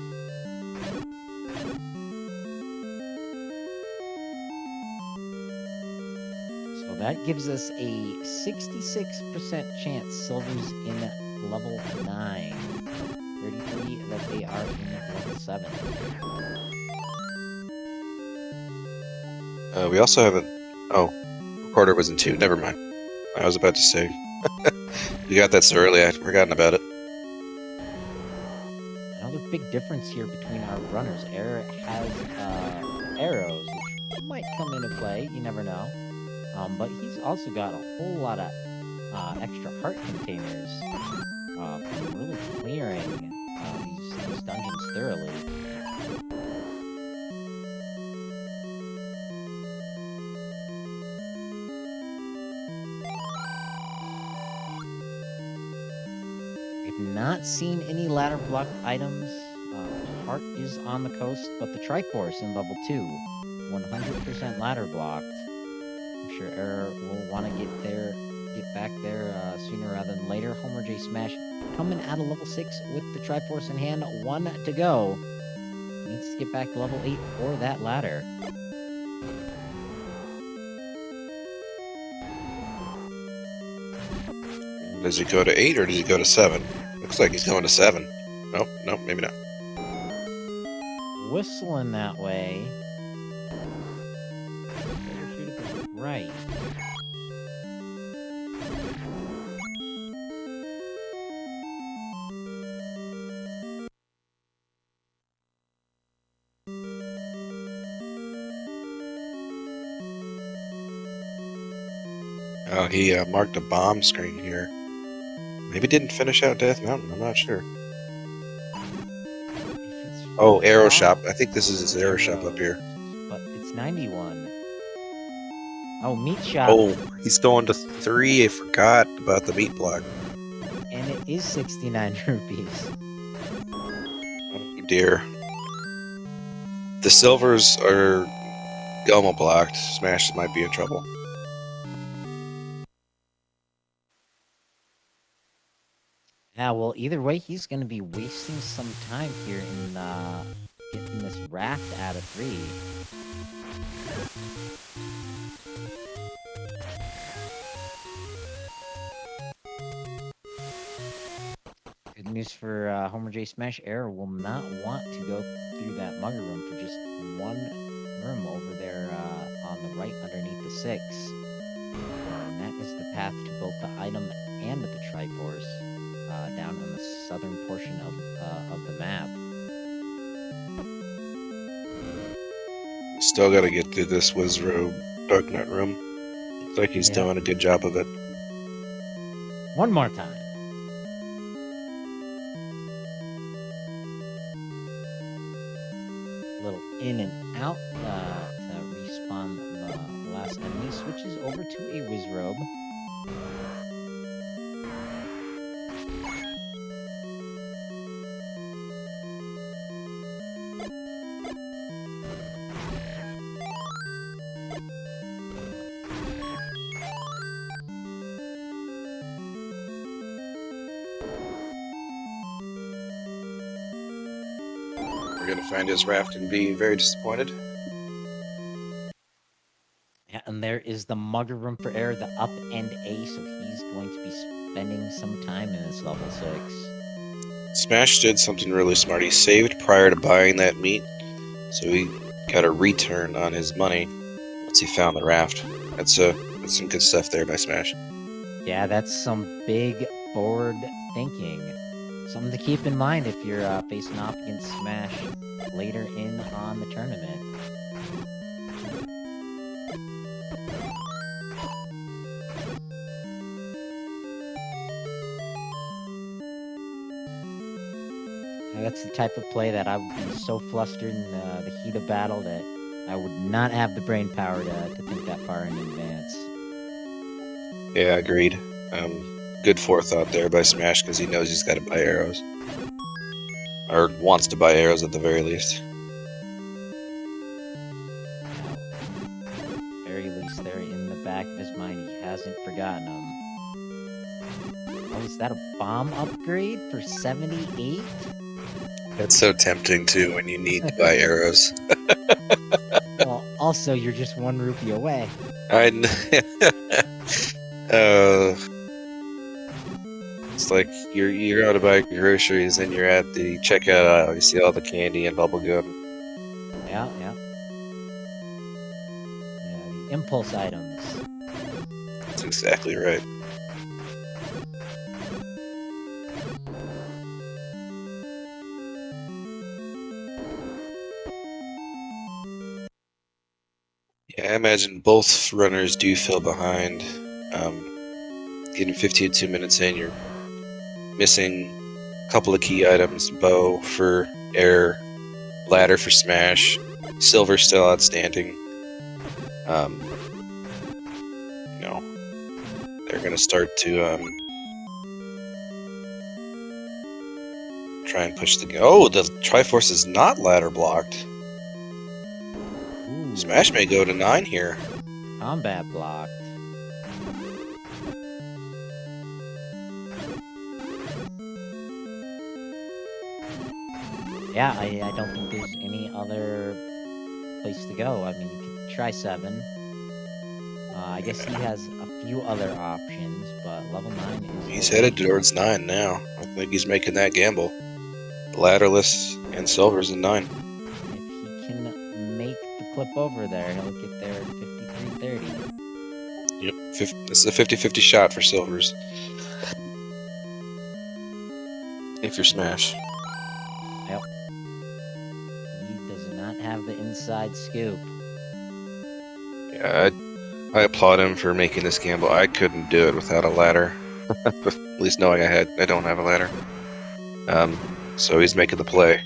So that gives us a 66% chance silver's in level 9. 33 that they are in level 7. We also have a... Oh, recorder was in 2. Never mind. I was about to say. We got that so early, I'd forgotten about it. Another big difference here between our runners. Error has arrows, which might come into play. You never know. But he's also got a whole lot of extra heart containers from really clearing these dungeons thoroughly. We've not seen any ladder blocked items. Heart is on the coast, but the Triforce in level 2, 100% ladder blocked. I'm sure Error will want to get back there sooner rather than later. homerjsmash coming out of level 6 with the Triforce in hand. 1 to go. Needs to get back to level 8 for that ladder. Does he go to 8 or does he go to 7? Looks like he's going to 7. Nope, maybe not. whistling that way. Better shoot to the right. Oh, he marked a bomb screen here. Maybe didn't finish out Death Mountain. I'm not sure. Oh, Arrow Shop. I think this is his Arrow Shop up here. But it's 91. Oh, Meat Shop. Oh, he's going to 3. I forgot about the meat block. And it is 69 rupees. Oh dear. The silvers are Goma blocked. Smash might be in trouble. Yeah, well, either way, he's going to be wasting some time here in getting this raft out of 3. Good news for homerjsmash. Error will not want to go through that mugger room for just one room over there on the right underneath the 6. And that is the path to both the item and the Triforce down on the southern portion of the map. Still got to get through this Wizrobe Darknut room. Looks like he's doing a good job of it. One more time. A little in and out to respawn the last enemy. Switches over to a Wizrobe. We're going to find his raft and be very disappointed. Yeah, and there is the mugger room for Error, the up and A, so he's going to be spending some time in this level 6. Smash did something really smart. He saved prior to buying that meat, so he got a return on his money once he found the raft. That's some good stuff there by Smash. Yeah, that's some big forward thinking. Something to keep in mind if you're facing off against Smash later in on the tournament. That's the type of play that I would be so flustered in the heat of battle that I would not have the brain power to think that far in advance. Yeah, agreed. Good forethought there by Smash because he knows he's got to buy arrows. Or wants to buy arrows at the very least. Very least there in the back of his mind, he hasn't forgotten them. Oh, is that a bomb upgrade for 78? That's so tempting too when you need to buy arrows. Well, also you're just 1 rupee away. It's like you're going to buy groceries and you're at the checkout aisle. You see all the candy and bubble gum. Yeah, the impulse items. That's exactly right. Yeah, I imagine both runners do feel behind. Getting 52 minutes in, you're missing a couple of key items. Bow for Air, ladder for Smash, silver still outstanding. They're going to start to try and push the... Oh, the Triforce is not ladder blocked. Ooh. Smash may go to 9 here. Combat blocked. Yeah, I don't think there's any other place to go. I mean, you could try 7. I guess he has a few other options, but level 9 is... He's headed towards 9 now. I think he's making that gamble. Ladderless and silvers in 9. If flip over there, he'll get there at 53.30. Yep, this is a 50-50 shot for silvers. If you're Smash. Yep. He does not have the inside scoop. Yeah, I applaud him for making this gamble. I couldn't do it without a ladder. At least knowing I don't have a ladder. So he's making the play.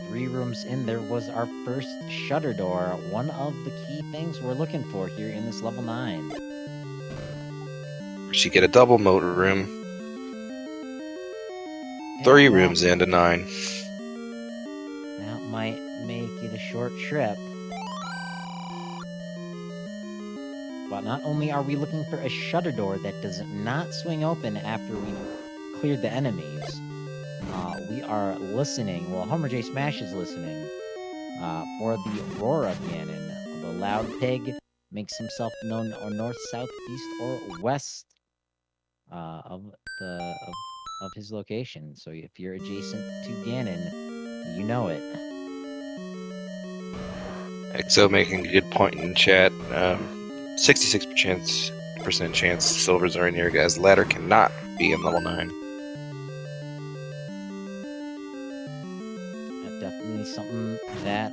3 rooms in, there was our first shutter door. One of the key things we're looking for here in this level 9. We should get a double moat room. 3 rooms into 9. That might make it a short trip. But not only are we looking for a shutter door that does not swing open after we've cleared the enemies, we are listening. Well, homerjsmash is listening for the roar of Ganon. The loud pig makes himself known or north, south, east, or west of his location. So if you're adjacent to Ganon, you know it. XO making a good point in chat. 66% chance silvers are in here, guys. Ladder cannot be in level 9. Definitely something that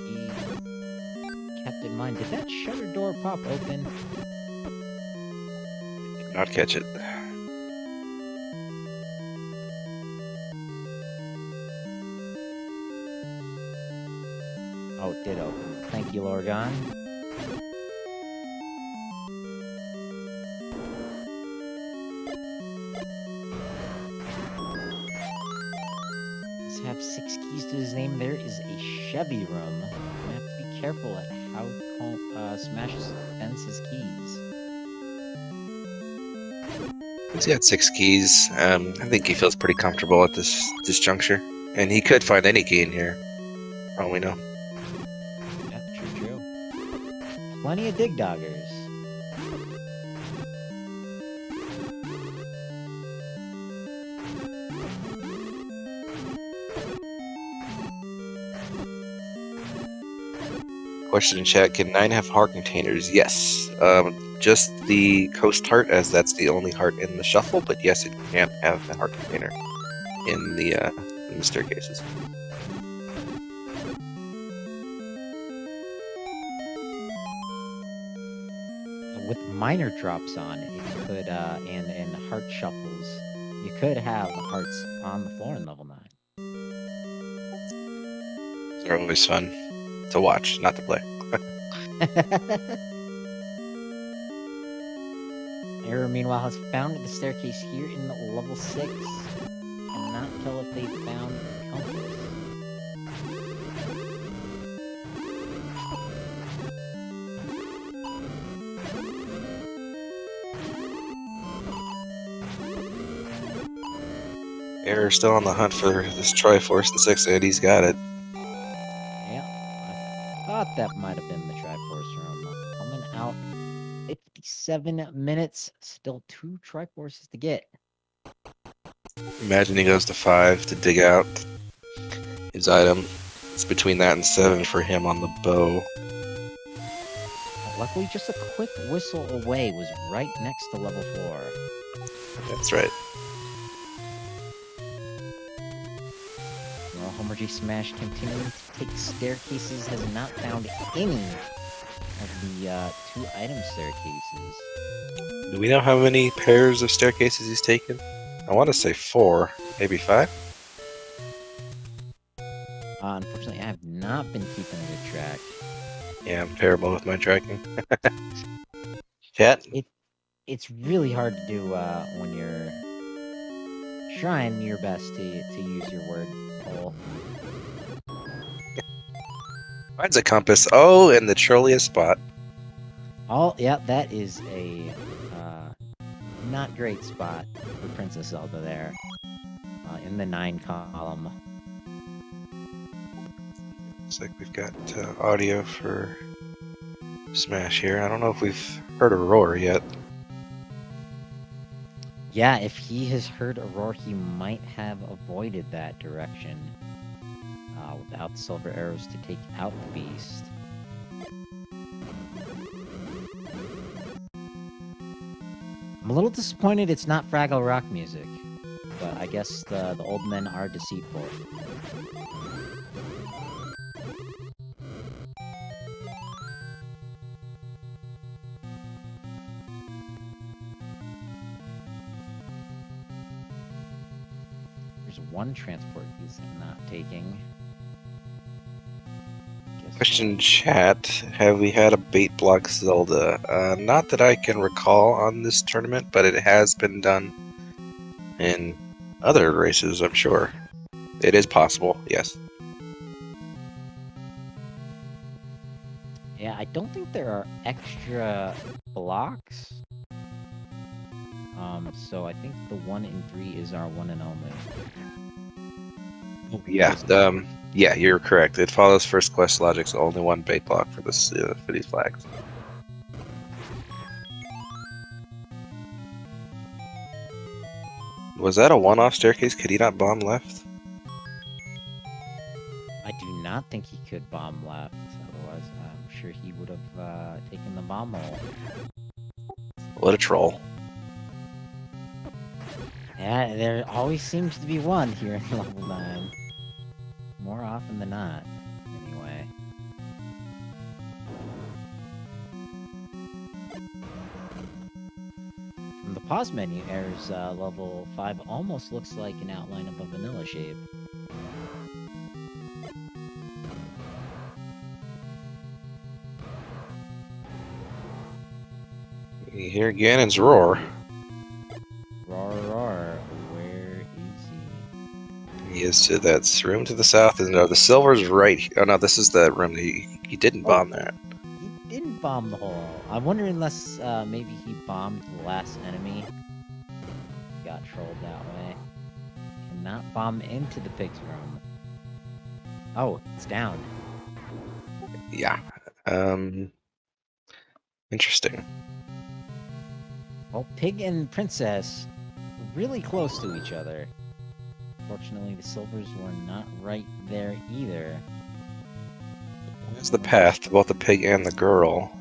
he kept in mind. Did that shutter door pop open? Did not catch it. Oh, it did open. Thank you, Lorgon. Does have 6 keys to his name. There is a Chevy room. We have to be careful at how Smash spends his keys. He's got 6 keys. I think he feels pretty comfortable at this juncture, and he could find any key in here. Oh, we know. Yeah, true. Plenty of dig doggers. Question in chat: can 9 have heart containers? Yes. Just the coast heart, as that's the only heart in the shuffle. But yes, it can have a heart container in the staircases. With minor drops on, it could and heart shuffles, you could have hearts on the floor in level 9. They're always fun to watch, not to play. Error, meanwhile, has found the staircase here in level 6. Cannot tell if they found the compass. Error still on the hunt for this Triforce in 6, and he's got it. Yeah, I thought that might have been the Triforce room. Coming out 57 minutes. Still 2 Triforces to get. Imagine he goes to 5 to dig out his item. It's between that and 7 for him on the bow. Luckily, just a quick whistle away was right next to level 4. That's right. Well, homerjsmash continuing to take staircases, has not found any of the 2 item staircases. Do we know how many pairs of staircases he's taken? I want to say 4, maybe 5. Unfortunately, I have not been keeping a good track. Yeah, I'm terrible with my tracking. Chat? It's really hard to do when you're trying your best to use your word hole. Finds a compass. Oh, in the trolliest spot. Oh, yeah, that is a not great spot for Princess Zelda there. In the 9 column. Looks like we've got audio for Smash here. I don't know if we've heard a roar yet. Yeah, if he has heard a roar, he might have avoided that direction without silver arrows to take out the beast. I'm a little disappointed it's not Fraggle Rock music, but I guess the old men are deceitful. There's one transport he's not taking. Question chat, have we had a bait block Zelda? Not that I can recall on this tournament, but it has been done in other races, I'm sure. It is possible, yes. Yeah, I don't think there are extra blocks. So I think the 1 in 3 is our one and only. Yeah, yeah, you're correct. It follows first quest logic, so only one bait block for this for these flags. Was that a one-off staircase? Could he not bomb left? I do not think he could bomb left. Otherwise, I'm sure he would have taken the bomb hole. What a troll. Yeah, there always seems to be one here in level 9. More often than not, anyway. From the pause menu, errors level 5 almost looks like an outline of a vanilla shape. You hear Ganon's roar. Roar, roar. Where is he? He is to that room to the south, and the silver's right. Oh no, this is the room he didn't bomb that. He didn't bomb the hole. I wonder unless maybe he bombed the last enemy. Got trolled that way. Cannot bomb into the pig's room. Oh, it's down. Yeah. Interesting. Well, pig and princess really close to each other. Fortunately, the silvers were not right there either. There's the path to both the pig and the girl.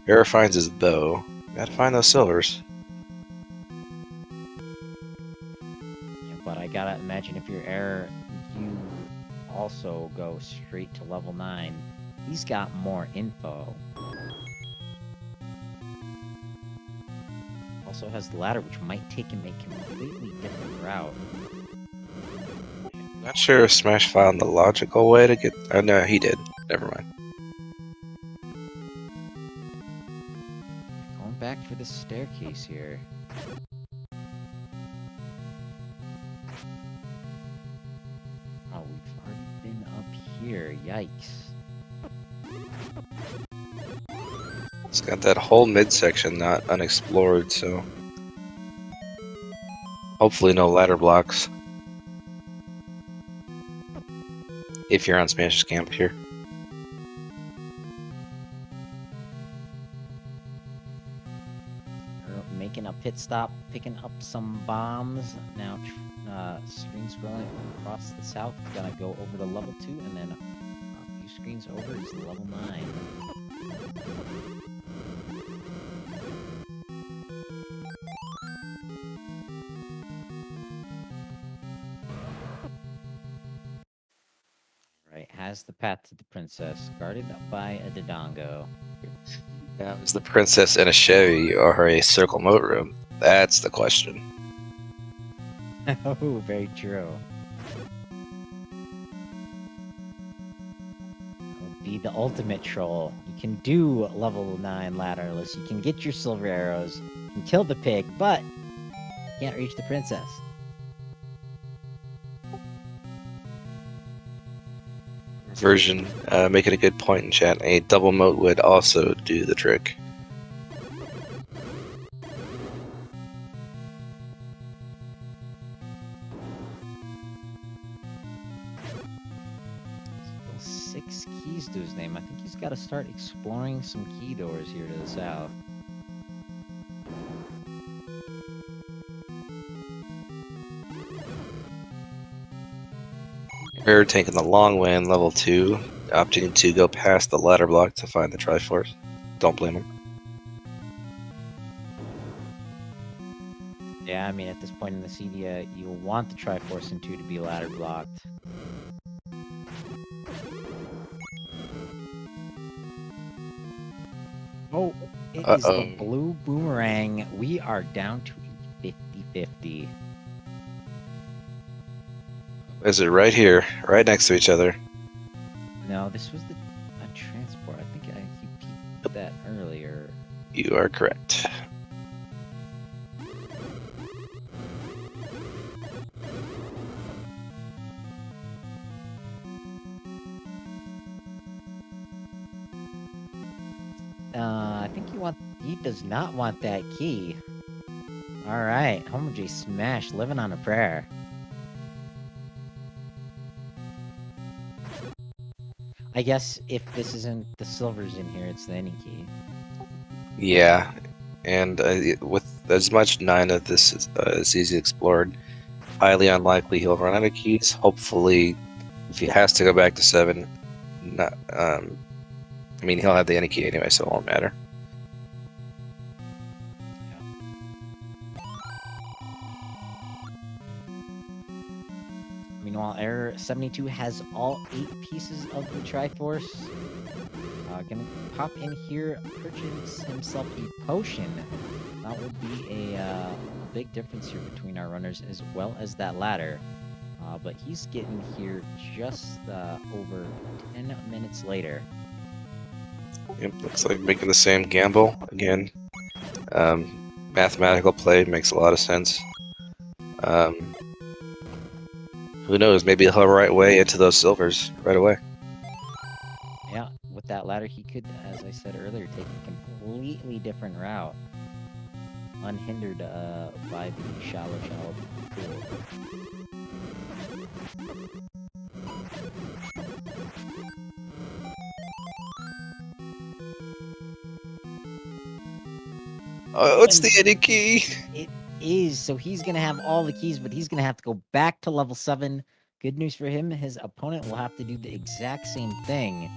Error finds his bow. Gotta find those silvers. But I gotta imagine if you're error, you also go straight to level 9. He's got more info. Also has the ladder, which might take him a completely different route. Not sure if Smash found the logical way to get. Oh no, he did. Never mind. Going back for this staircase here. Oh, we've already been up here. Yikes. It's got that whole midsection not unexplored, so hopefully no ladder blocks. If you're on Smash's camp here. We're making a pit stop, picking up some bombs. Now, screen scrolling across the south. Gonna go over to level 2, and then a few screens over is level 9. Right, has the path to the princess, guarded by a Dodongo. Now, is the princess in a Chevy or a circle moat room? That's the question. Oh, very true. Would be the ultimate troll. You can do level 9 ladderless. You can get your silver arrows. You can kill the pig, but you can't reach the princess. Version, making a good point in chat. A double moat would also do the trick. Still 6 keys to his name. I think he's got to start exploring some key doors here to the south. We're taking the long way in level 2. opting to go past the ladder block to find the Triforce. Don't blame him. Yeah, I mean, at this point in the seed, you want the Triforce and 2 to be ladder blocked. Oh, it is the blue boomerang. We are down to 50-50. Is it right here, right next to each other? No, this was a transport. I think you peeked that earlier. You are correct. I think he does not want that key. All right, homerjsmash, living on a prayer. I guess if this isn't the silvers in here, it's the any key. Yeah, and with as much 9 of this is easy explored, highly unlikely he'll run out of keys. Hopefully, if he has to go back to 7, not, I mean, he'll have the any key anyway, so it won't matter. Meanwhile, error72 has all 8 pieces of the Triforce. Gonna pop in here, purchase himself a potion. That would be a big difference here between our runners, as well as that ladder. But he's getting here just over 10 minutes later. Yep, looks like making the same gamble again. Mathematical play makes a lot of sense. Who knows? Maybe he'll have right way into those silvers right away. Yeah, with that ladder, he could, as I said earlier, take a completely different route, unhindered by the shallow pool. Oh, it's the any key. It is. So he's going to have all the keys, but he's going to have to go back to level 7. Good news for him, his opponent will have to do the exact same thing.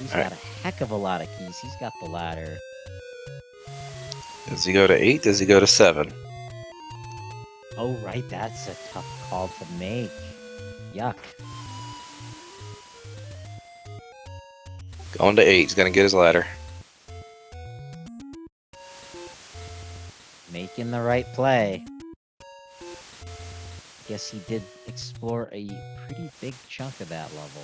He's got a heck of a lot of keys. He's got the ladder. Does he go to 8? Does he go to 7? Oh, right. That's a tough call to make. Yuck. Going to 8. He's going to get his ladder. Making the right play. Guess he did explore a pretty big chunk of that level.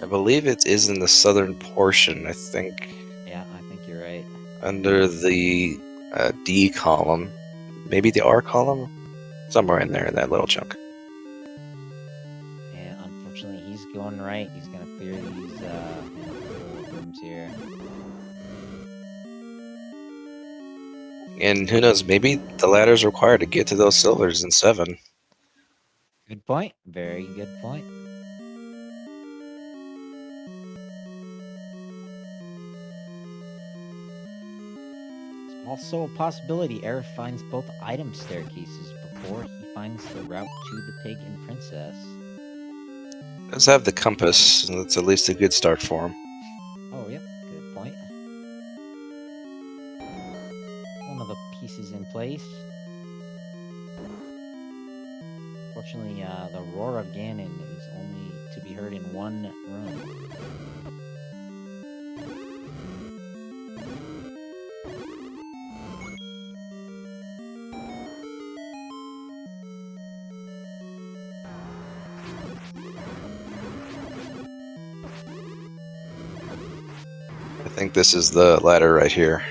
I believe it is in the southern portion, I think. Yeah, I think you're right. Under the D column. Maybe the R column? Somewhere in there in that little chunk. And unfortunately, he's going right. He's going to clear these rooms here. And who knows, maybe the ladder's required to get to those silvers in 7. Good point. Very good point. It's also a possibility Aerith finds both item staircases before he finds the route to the pig and princess. Does have the compass, and that's at least a good start for him. Oh, yep. Good point. One of the pieces in place. Fortunately, the roar of Ganon is only to be heard in one room. I think this is the ladder right here.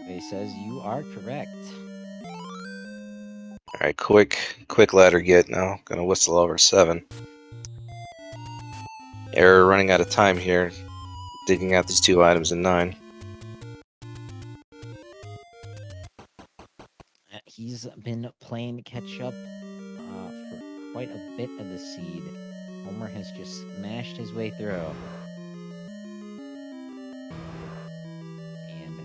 Survey says you are correct. Alright, quick ladder get now. Gonna whistle over 7. Error running out of time here. Digging out these 2 items in 9. He's been playing catch up for quite a bit of the seed. Homer has just smashed his way through. And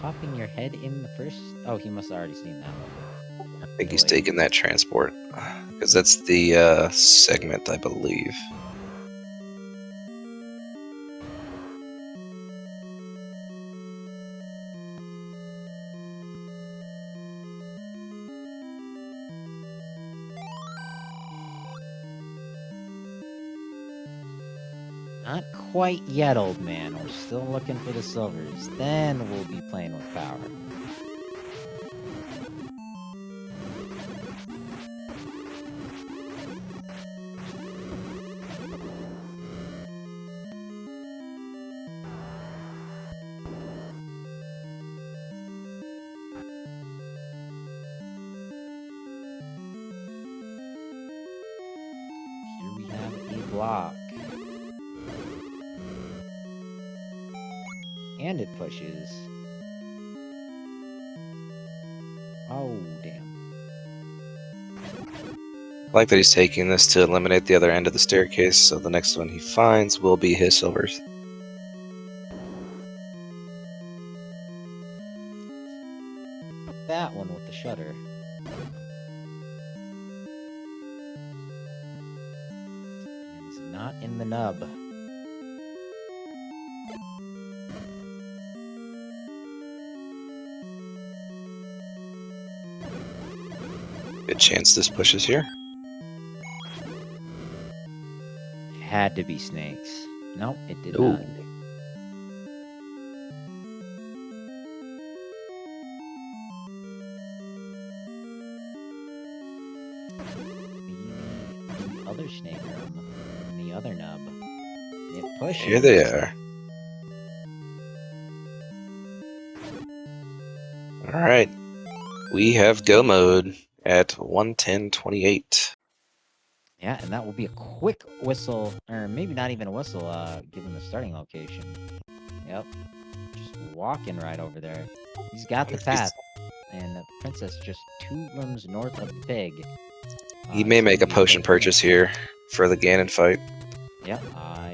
popping your head in the first. Oh, he must have already seen that one. I think he's Wait. taking that transport. Because that's the segment, I believe. Not quite yet, old man. We're still looking for the silvers. Then we'll be playing with power. Here we have a block. And it pushes. Oh, damn. I like that he's taking this to eliminate the other end of the staircase, so the next one he finds will be his silvers. That one with the shutter. And it's not in the nub. Good chance this pushes here. It had to be snakes. Nope, it did Ooh. not. The other snake room. And the other nub. It pushes. Here they are. Alright. We have go mode at 1:10:28. Yeah, and that will be a quick whistle, or maybe not even a whistle, given the starting location. Yep. Just walking right over there. He's got the path. And the princess just 2 rooms north of the pig. He may make a potion purchase here for the Ganon fight. Yep,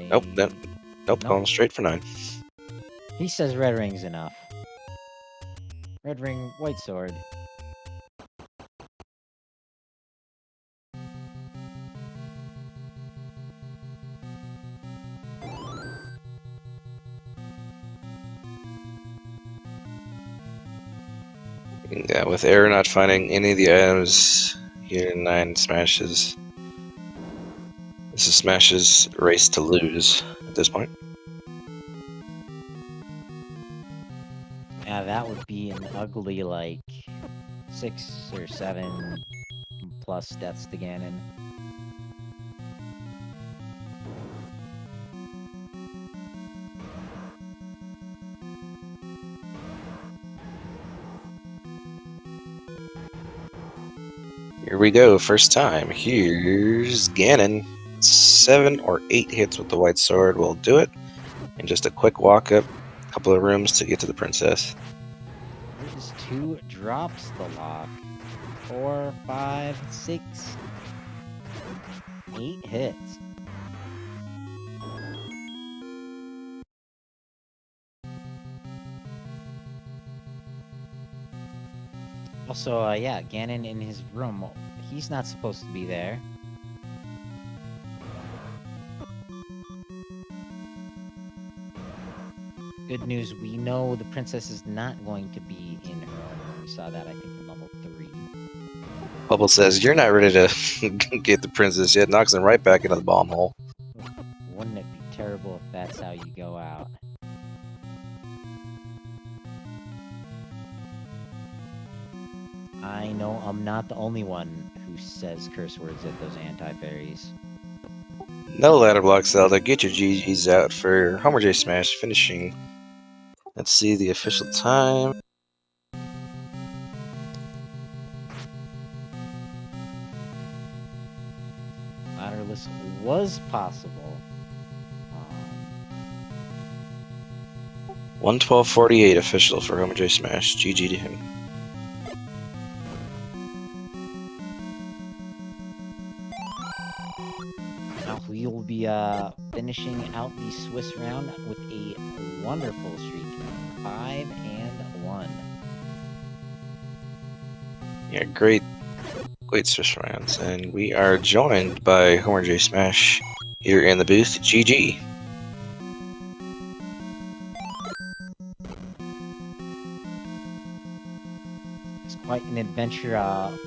Nope, going straight for 9. He says red ring's enough. Red ring, white sword. Yeah, with error not finding any of the items here, 9 smashes. This is Smash's race to lose at this point. Yeah, that would be an ugly, like, 6 or 7 plus deaths to Ganon. Here we go, first time. Here's Ganon. 7 or 8 hits with the white sword will do it. And just a quick walk up, a couple of rooms to get to the princess. Here's 2 drops the lock. 4, 5, 6, 8 hits. Also, yeah, Ganon in his room. He's not supposed to be there. Good news, we know the princess is not going to be in her room. We saw that, I think, in level 3. Bubble says, "You're not ready to get the princess yet." Knocks him right back into the bomb hole. Wouldn't it be terrible if that's how you go out? I know I'm not the only one who says curse words at those anti-fairies. No ladder block, Zelda. Get your GGs out for homerjsmash finishing. Let's see the official time. Ladderless was possible. 1:12:48 official for homerjsmash. GG to him. Now we will be finishing out the Swiss round with a wonderful streak. 5-1. Yeah, great Switch rounds. And we are joined by homerjsmash here in the booth. GG. It's quite an adventure,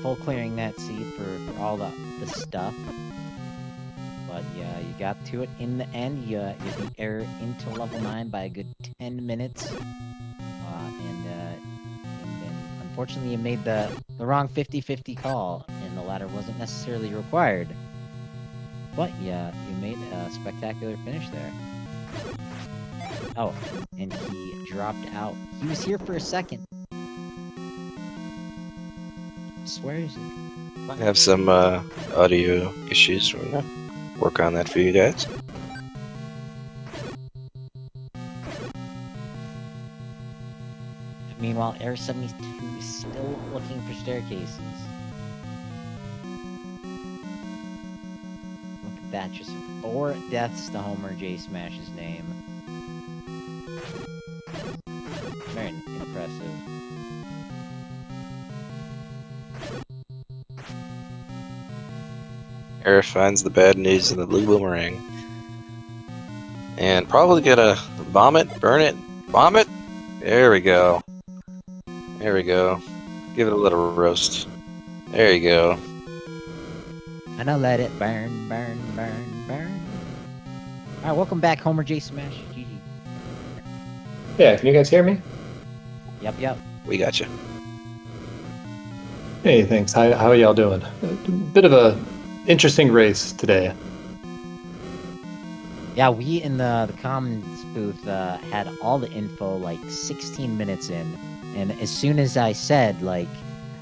full clearing that seed for all the stuff. But yeah, you got to it in the end. You beat error into level 9 by a good 10 minutes. And then unfortunately you made the wrong 50-50 call, and the ladder wasn't necessarily required. But yeah, you made a spectacular finish there. Oh, and he dropped out. He was here for a second. I swear he's... Might have some audio issues. We're gonna work on that for you guys. Meanwhile, error72 is still looking for staircases. Look at that, just 4 deaths to homerjsmash's name. Very impressive. Error finds the bad news in the blue boomerang. And probably gonna bomb it, burn it, bomb it. There we go. There we go. Give it a little roast. There you go. And I'll let it burn, burn, burn, burn. Alright, welcome back, homerjsmash. GG. Yeah, can you guys hear me? Yep. We got you. Hey, thanks. How are y'all doing? A bit of a interesting race today. Yeah, we in the comments booth had all the info like 16 minutes in. And as soon as I said, like,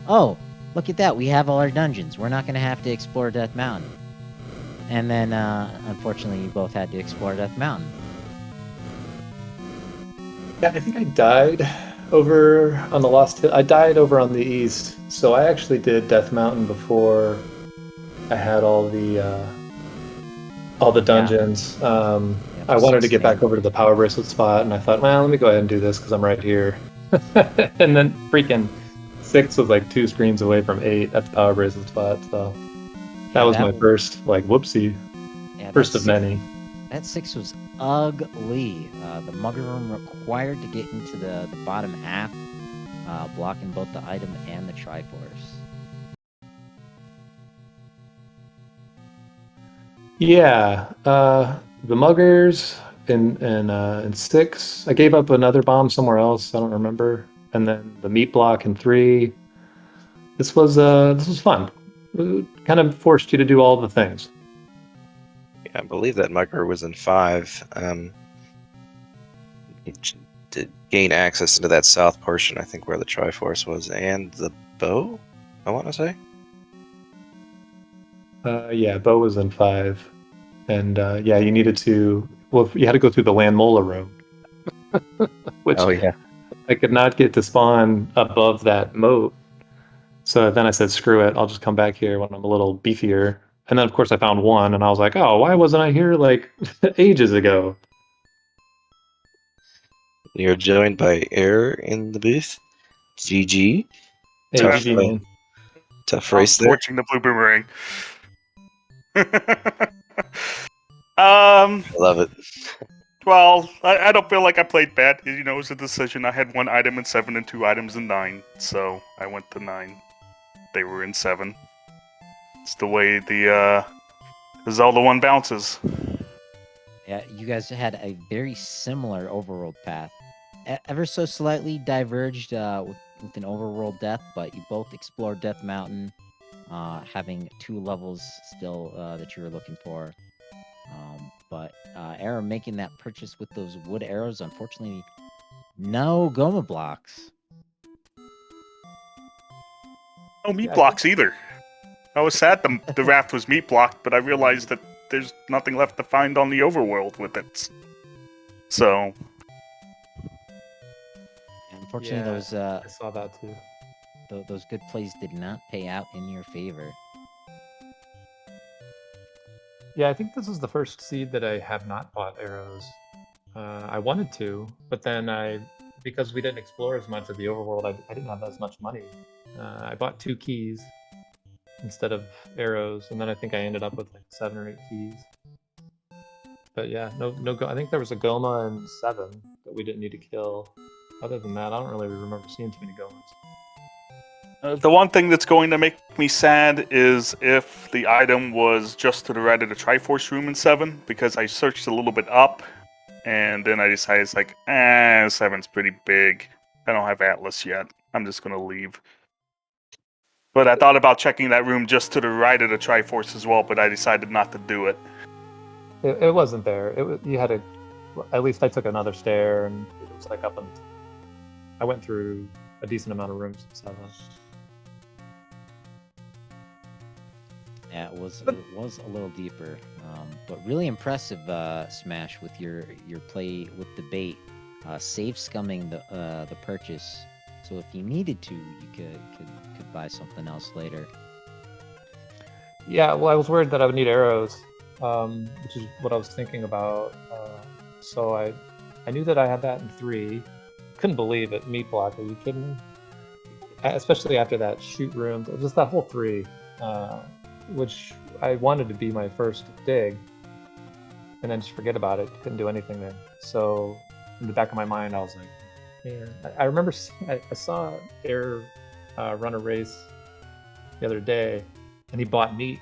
oh, look at that, we have all our dungeons. We're not going to have to explore Death Mountain. And then, unfortunately, you both had to explore Death Mountain. Yeah, I think I died over on the Lost Hill. I died over on the east, so I actually did Death Mountain before I had all the dungeons. I wanted to get back over to the power bracelet spot, and I thought, well, let me go ahead and do this because I'm right here. And then freaking 6 was like 2 screens away from 8 at the power bracelet spot, so that was my first, like, whoopsie. Yeah, first of many. That 6 was ugly. The mugger room required to get into the bottom half, blocking both the item and the Triforce. Yeah, the muggers in 6. I gave up another bomb somewhere else. I don't remember. And then the meat block in 3. This was fun. It kind of forced you to do all the things. Yeah, I believe that mugger was in 5. To gain access into that south portion, I think, where the Triforce was, and the bow, I want to say. Yeah, Bo was in 5. And yeah, you needed to... Well, you had to go through the Landmola room. Which Oh, yeah. I could not get to spawn above that moat. So then I said, screw it. I'll just come back here when I'm a little beefier. And then, of course, I found 1, and I was like, oh, why wasn't I here, like, ages ago? You're joined by Error in the booth. GG. Hey, Tough, GG, man. tough I'm race there. torching the blue boomerang. I love it. Well, I don't feel like I played bad. You know, it was a decision. I had 1 item in 7 and 2 items in 9, so I went to 9. They were in 7. It's the way the Zelda 1 bounces. Yeah, you guys had a very similar overworld path. Ever so slightly diverged with an overworld death, but you both explored Death Mountain, having 2 levels still that you were looking for. But Arrow making that purchase with those wood arrows, unfortunately, no Goma blocks. No meat blocks either. I was sad the raft was meat blocked, but I realized that there's nothing left to find on the overworld with it. So, unfortunately, those I saw that too. Those good plays did not pay out in your favor. Yeah, I think this is the first seed that I have not bought arrows. I wanted to, but then I because we didn't explore as much of the overworld, I didn't have as much money. I bought 2 keys instead of arrows, and then I think I ended up with like 7 or 8 keys. But yeah, I think there was a Goma in 7 that we didn't need to kill. Other than that, I don't really remember seeing too many Gomas. The one thing that's going to make me sad is if the item was just to the right of the Triforce room in 7, because I searched a little bit up, and then I decided it's like, 7's pretty big. I don't have Atlas yet. I'm just going to leave. But I thought about checking that room just to the right of the Triforce as well, but I decided not to do it. It wasn't there. It was, you had to. At least I took another stair, and it was like up on. I went through a decent amount of rooms in 7. Yeah, it was a little deeper, but really impressive, Smash, with your play with the bait, safe scumming the purchase. So if you needed to, you could buy something else later. Yeah, well, I was worried that I would need arrows, which is what I was thinking about. So I knew that I had that in 3. Couldn't believe it. Meat block, are you kidding me? Especially after that shoot room, just that whole 3. Which I wanted to be my first dig, and then just forget about it. Couldn't do anything there. So in the back of my mind, I was like, man. I remember I saw Air run a race the other day, and he bought meat.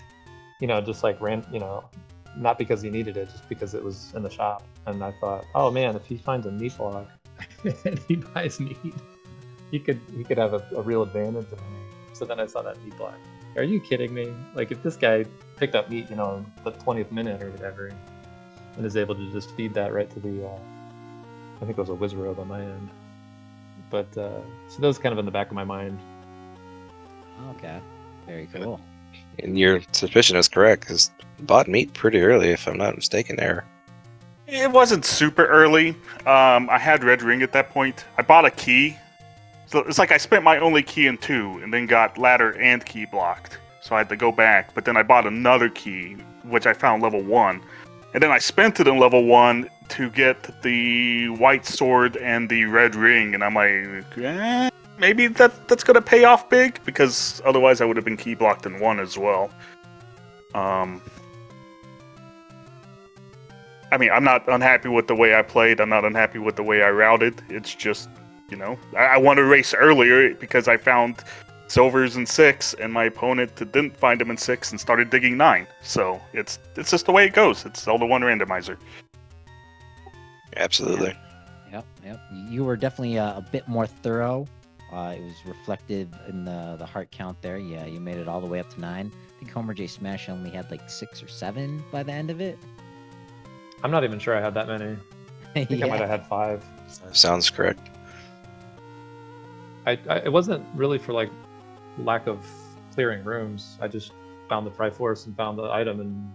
Just like not because he needed it, just because it was in the shop. And I thought, oh man, if he finds a meat block and he buys meat, he could have a real advantage over me. So then I saw that meat block. Are you kidding me? Like, if this guy picked up meat, the 20th minute or whatever, and is able to just feed that right to the, I think it was a Wizrobe on my end. But, so that was kind of in the back of my mind. Okay, very cool. And your suspicion is correct, because bought meat pretty early, if I'm not mistaken there. It wasn't super early. I had Red Ring at that point. I bought a key. So it's like I spent my only key in 2 and then got ladder and key blocked. So I had to go back. But then I bought another key, which I found level 1. And then I spent it in level 1 to get the white sword and the red ring. And I'm like, maybe that's going to pay off big? Because otherwise I would have been key blocked in 1 as well. I mean, I'm not unhappy with the way I played. I'm not unhappy with the way I routed. It's just... I want to race earlier because I found silvers in 6, and my opponent didn't find them in 6 and started digging 9. So it's just the way it goes. It's Zelda 1 randomizer. Absolutely. Yep. You were definitely a bit more thorough. It was reflected in the heart count there. Yeah, you made it all the way up to 9. I think homerjsmash only had like 6 or 7 by the end of it. I'm not even sure I had that many. I think I might have had 5. Sounds correct. It wasn't really for like lack of clearing rooms. I just found the Triforce and found the item and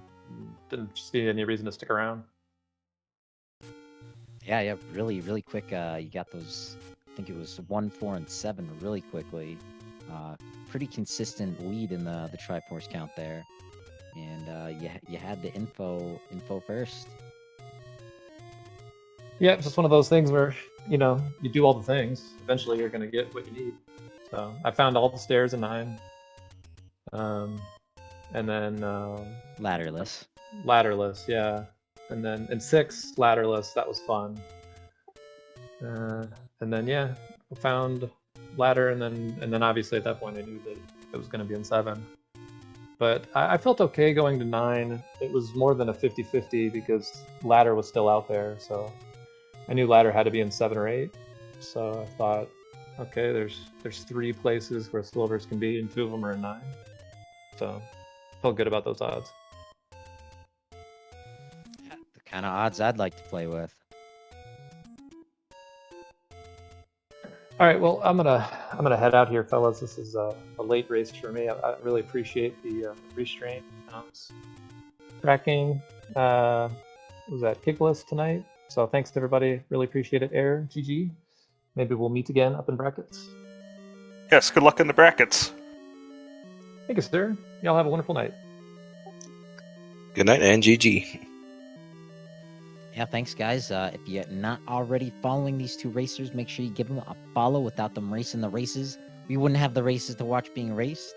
didn't see any reason to stick around. Yeah, really, really quick. You got those. I think it was 1, 4, and 7 really quickly. Pretty consistent lead in the Triforce count there, and you had the info first. Yeah, it's just one of those things where, you do all the things. Eventually, you're going to get what you need. So I found all the stairs in 9. And then... ladderless. Ladderless, yeah. And then in 6, ladderless. That was fun. And then, yeah, I found ladder, and then obviously at that point I knew that it was going to be in 7. But I felt okay going to 9. It was more than a 50-50 because ladder was still out there, so... I knew ladder had to be in 7 or 8, so I thought, okay, there's 3 places where silvers can be, and 2 of them are in 9. So, felt good about those odds. Yeah, the kind of odds I'd like to play with. All right, well, I'm gonna head out here, fellas. This is a late race for me. I really appreciate the restraint. Tracking was that Kickless tonight. So thanks to everybody. Really appreciate it. Air, GG. Maybe we'll meet again up in brackets. Yes, good luck in the brackets. Thank you, sir. Y'all have a wonderful night. Good night and GG. Yeah, thanks, guys. If you're not already following these two racers, make sure you give them a follow. Without them racing the races, we wouldn't have the races to watch being raced.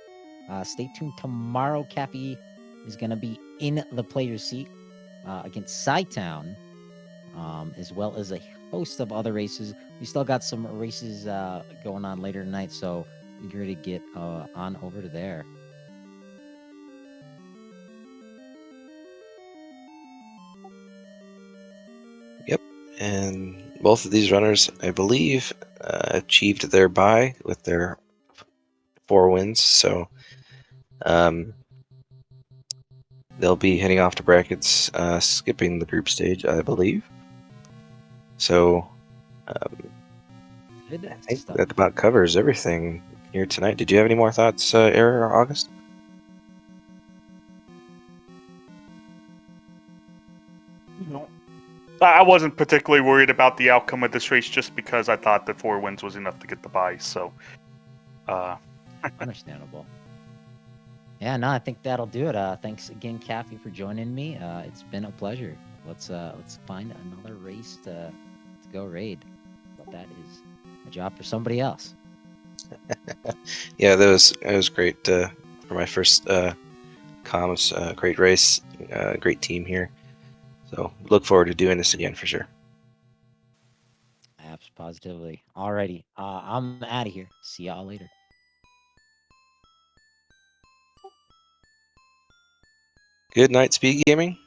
Stay tuned tomorrow. Cappy is going to be in the player's seat against Town, as well as a host of other races. We still got some races going on later tonight, so eager to get on over to there. Yep. And both of these runners, I believe, achieved their bye with their 4 wins. So they'll be heading off to brackets, skipping the group stage, I believe. So Good I think stuff. that about covers everything here tonight. Did you have any more thoughts, Eric or August? No. I wasn't particularly worried about the outcome of this race just because I thought that 4 wins was enough to get the bye. So, Understandable. Yeah, no, I think that'll do it. Thanks again, Cappy, for joining me. It's been a pleasure. Let's find another race to go raid. But that is a job for somebody else. Yeah, it was great for my first comms. Great race, great team here. So look forward to doing this again for sure. Apps positively. Alrighty. I'm out of here. See y'all later. Good night, Speed Gaming.